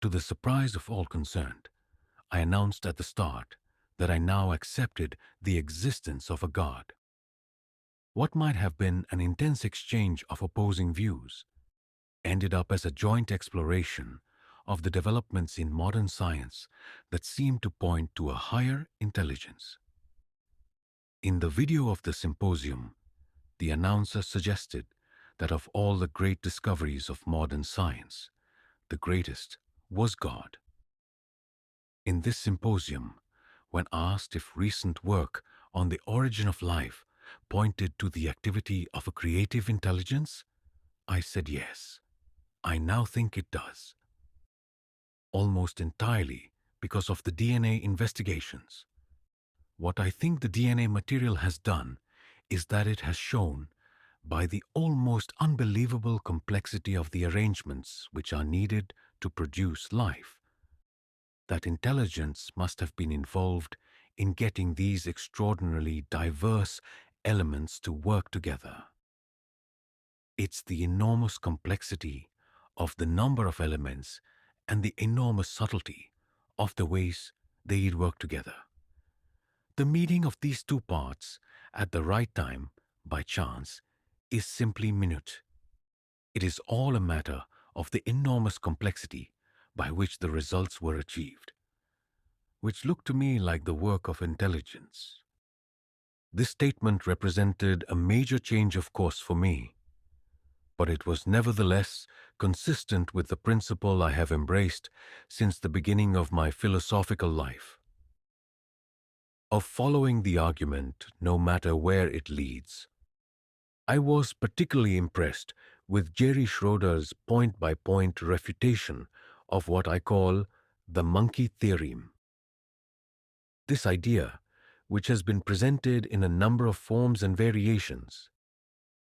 To the surprise of all concerned, I announced at the start that I now accepted the existence of a God. What might have been an intense exchange of opposing views ended up as a joint exploration of the developments in modern science that seem to point to a higher intelligence. In the video of the symposium, the announcer suggested that of all the great discoveries of modern science, the greatest was God. In this symposium, when asked if recent work on the origin of life pointed to the activity of a creative intelligence, I said yes. I now think it does. Almost entirely because of the DNA investigations. What I think the DNA material has done is that it has shown, by the almost unbelievable complexity of the arrangements which are needed to produce life, that intelligence must have been involved in getting these extraordinarily diverse elements to work together. It's the enormous complexity of the number of elements and the enormous subtlety of the ways they'd work together. The meeting of these two parts at the right time, by chance, is simply minute. It is all a matter of the enormous complexity by which the results were achieved, which looked to me like the work of intelligence. This statement represented a major change of course for me, but it was nevertheless consistent with the principle I have embraced since the beginning of my philosophical life, of following the argument no matter where it leads. I was particularly impressed with Jerry Schroeder's point-by-point refutation of what I call the monkey theorem. This idea, which has been presented in a number of forms and variations,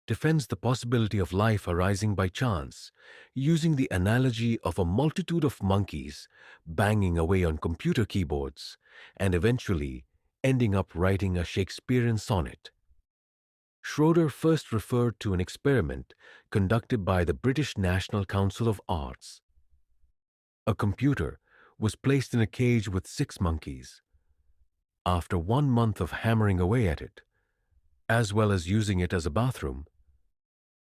defends the possibility of life arising by chance, using the analogy of a multitude of monkeys banging away on computer keyboards and eventually ending up writing a Shakespearean sonnet. Schroeder first referred to an experiment conducted by the British National Council of Arts. A computer was placed in a cage with 6 monkeys. After 1 month of hammering away at it, as well as using it as a bathroom,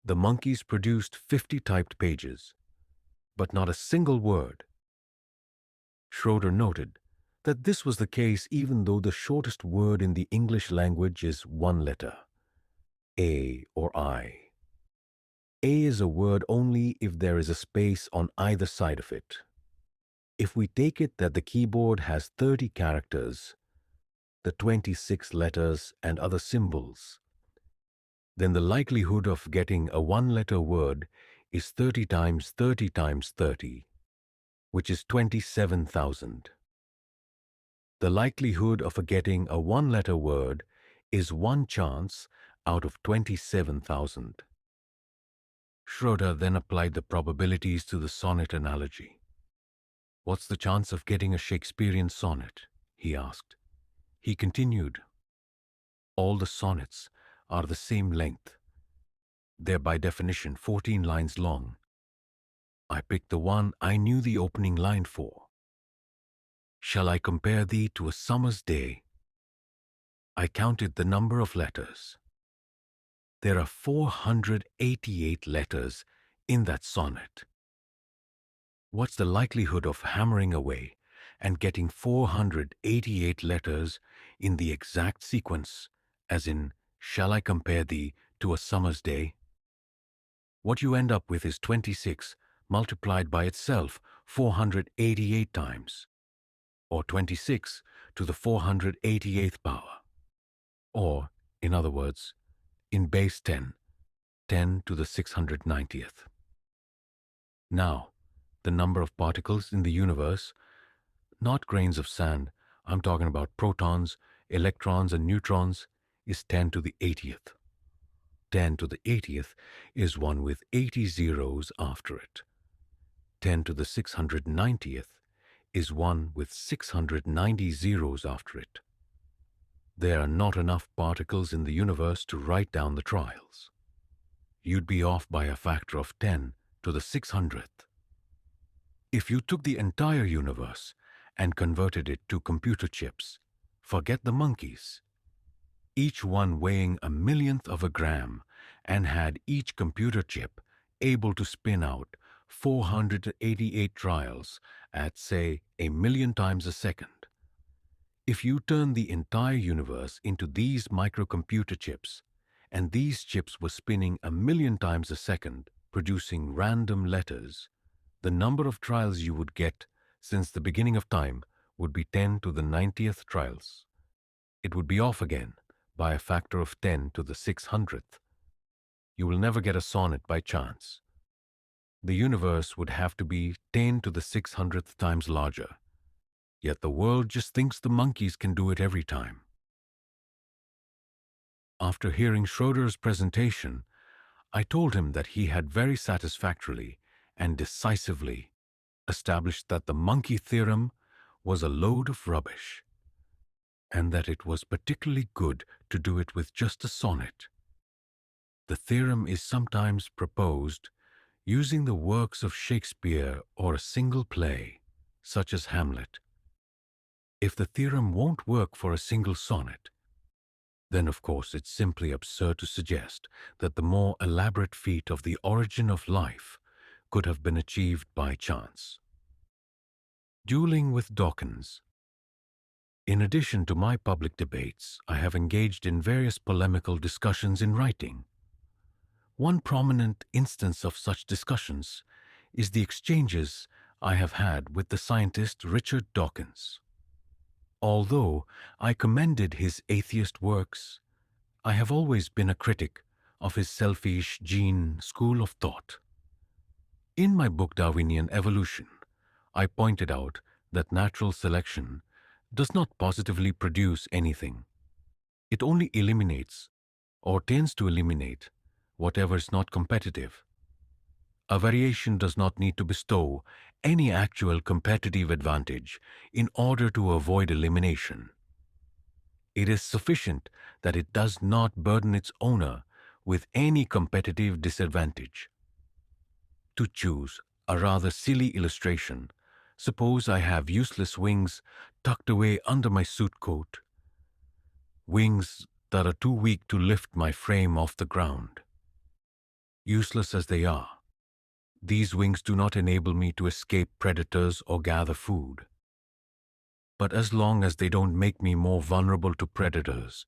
the monkeys produced 50 typed pages, but not a single word. Schroeder noted that this was the case even though the shortest word in the English language is 1 letter, A or I. A is a word only if there is a space on either side of it. If we take it that the keyboard has 30 characters, the 26 letters and other symbols, then the likelihood of getting a 1-letter word is 30 times 30 times 30, which is 27,000. The likelihood of getting a 1-letter word is 1 chance out of 27,000. Schroeder then applied the probabilities to the sonnet analogy. "What's the chance of getting a Shakespearean sonnet?" he asked. He continued, "All the sonnets are the same length. They're by definition 14 lines long. I picked the one I knew the opening line for. Shall I compare thee to a summer's day? I counted the number of letters. There are 488 letters in that sonnet. What's the likelihood of hammering away and getting 488 letters in the exact sequence, as in, shall I compare thee to a summer's day? What you end up with is 26 multiplied by itself 488 times, or 26 to the 488th power, or, in other words, in base 10, 10 to the 690th. Now, the number of particles in the universe, not grains of sand, I'm talking about protons, electrons, and neutrons, is 10 to the 80th. 10 to the 80th is one with 80 zeros after it. 10 to the 690th is one with 690 zeros after it. There are not enough particles in the universe to write down the trials. You'd be off by a factor of 10 to the 600th. If you took the entire universe and converted it to computer chips, forget the monkeys, each one weighing 1/1,000,000th of a gram, and had each computer chip able to spin out 488 trials at, say, 1,000,000 times a second. If you turn the entire universe into these microcomputer chips, and these chips were spinning 1,000,000 times a second, producing random letters, the number of trials you would get since the beginning of time would be 10 to the 90th trials. It would be off again by a factor of 10 to the 600th. You will never get a sonnet by chance. The universe would have to be 10 to the 600th times larger. Yet the world just thinks the monkeys can do it every time. After hearing Schroeder's presentation, I told him that he had very satisfactorily and decisively established that the monkey theorem was a load of rubbish, and that it was particularly good to do it with just a sonnet. The theorem is sometimes proposed using the works of Shakespeare or a single play, such as Hamlet. If the theorem won't work for a single sonnet, then of course it's simply absurd to suggest that the more elaborate feat of the origin of life could have been achieved by chance. Dueling with Dawkins. In addition to my public debates, I have engaged in various polemical discussions in writing. One prominent instance of such discussions is the exchanges I have had with the scientist Richard Dawkins. Although I commended his atheist works, I have always been a critic of his selfish gene school of thought. In my book Darwinian Evolution, I pointed out that natural selection does not positively produce anything. It only eliminates, or tends to eliminate, whatever is not competitive. A variation does not need to bestow any actual competitive advantage in order to avoid elimination. It is sufficient that it does not burden its owner with any competitive disadvantage. To choose a rather silly illustration, suppose I have useless wings tucked away under my suit coat, wings that are too weak to lift my frame off the ground. Useless as they are, these wings do not enable me to escape predators or gather food. But as long as they don't make me more vulnerable to predators,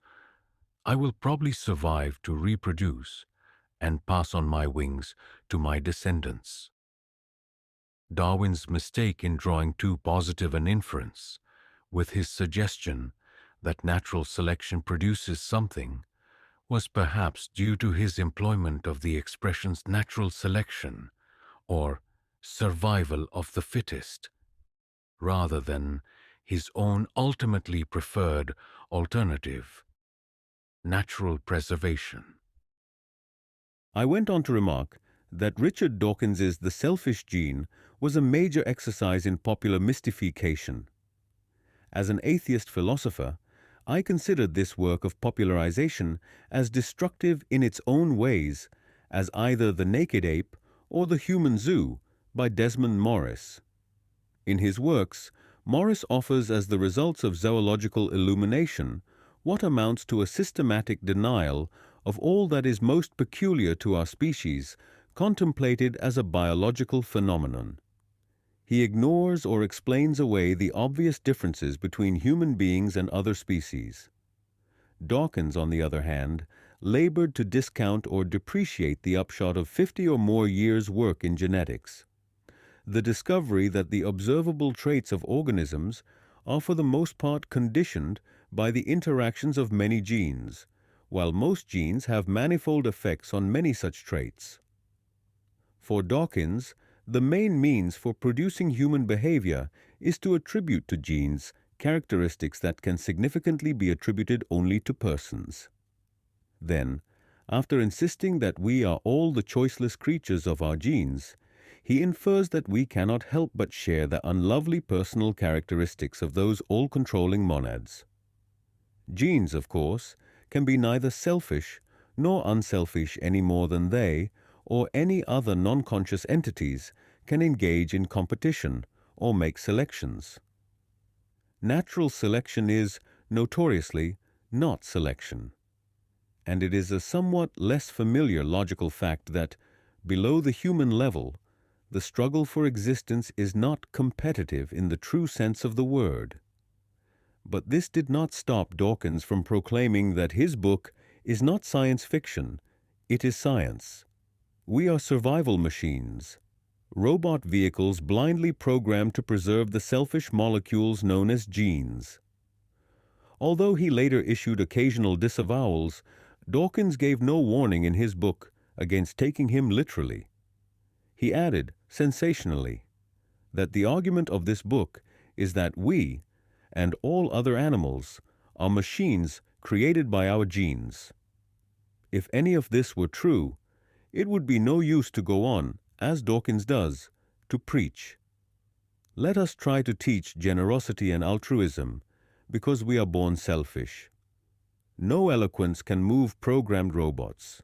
I will probably survive to reproduce and pass on my wings to my descendants. Darwin's mistake in drawing too positive an inference, with his suggestion that natural selection produces something, was perhaps due to his employment of the expressions natural selection or survival of the fittest, rather than his own ultimately preferred alternative, natural preservation. I went on to remark that Richard Dawkins's The Selfish Gene was a major exercise in popular mystification. As an atheist philosopher, I considered this work of popularization as destructive in its own ways as either The Naked Ape or The Human Zoo by Desmond Morris. In his works, Morris offers as the results of zoological illumination what amounts to a systematic denial of all that is most peculiar to our species, contemplated as a biological phenomenon. He ignores or explains away the obvious differences between human beings and other species. Dawkins, on the other hand, labored to discount or depreciate the upshot of 50 or more years' work in genetics. The discovery that the observable traits of organisms are for the most part conditioned by the interactions of many genes, while most genes have manifold effects on many such traits. For Dawkins, the main means for producing human behavior is to attribute to genes characteristics that can significantly be attributed only to persons. Then, after insisting that we are all the choiceless creatures of our genes, he infers that we cannot help but share the unlovely personal characteristics of those all-controlling monads. Genes, of course, can be neither selfish nor unselfish any more than they, or any other non-conscious entities, can engage in competition or make selections. Natural selection is, notoriously, not selection. And it is a somewhat less familiar logical fact that, below the human level, the struggle for existence is not competitive in the true sense of the word. But this did not stop Dawkins from proclaiming that his book is not science fiction, it is science. We are survival machines, robot vehicles blindly programmed to preserve the selfish molecules known as genes. Although he later issued occasional disavowals, Dawkins gave no warning in his book against taking him literally. He added, sensationally, that the argument of this book is that we, and all other animals, are machines created by our genes. If any of this were true, it would be no use to go on, as Dawkins does, to preach. Let us try to teach generosity and altruism, because we are born selfish. No eloquence can move programmed robots,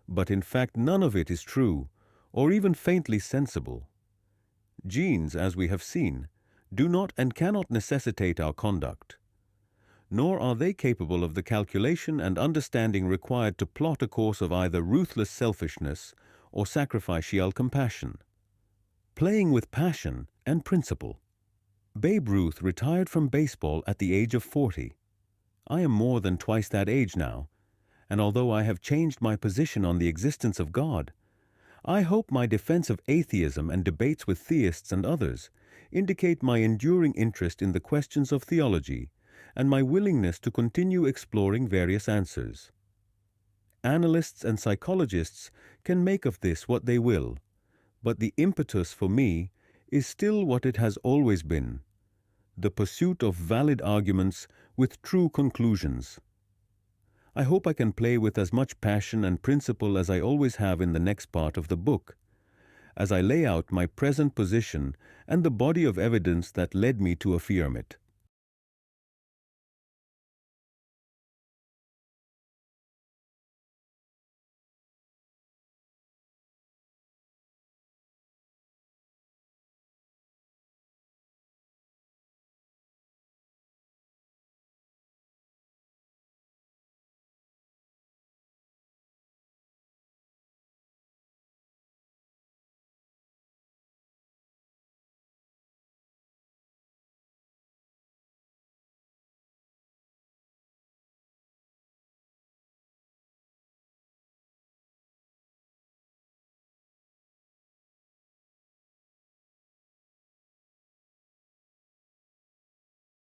but in fact none of it is true, or even faintly sensible. Genes, as we have seen, do not and cannot necessitate our conduct, nor are they capable of the calculation and understanding required to plot a course of either ruthless selfishness or sacrificial compassion. Playing with passion and principle. Babe Ruth retired from baseball at the age of 40. I am more than twice that age now, and although I have changed my position on the existence of God, I hope my defense of atheism and debates with theists and others indicate my enduring interest in the questions of theology and my willingness to continue exploring various answers. Analysts and psychologists can make of this what they will, but the impetus for me is still what it has always been, the pursuit of valid arguments with true conclusions. I hope I can play with as much passion and principle as I always have in the next part of the book, as I lay out my present position and the body of evidence that led me to affirm it.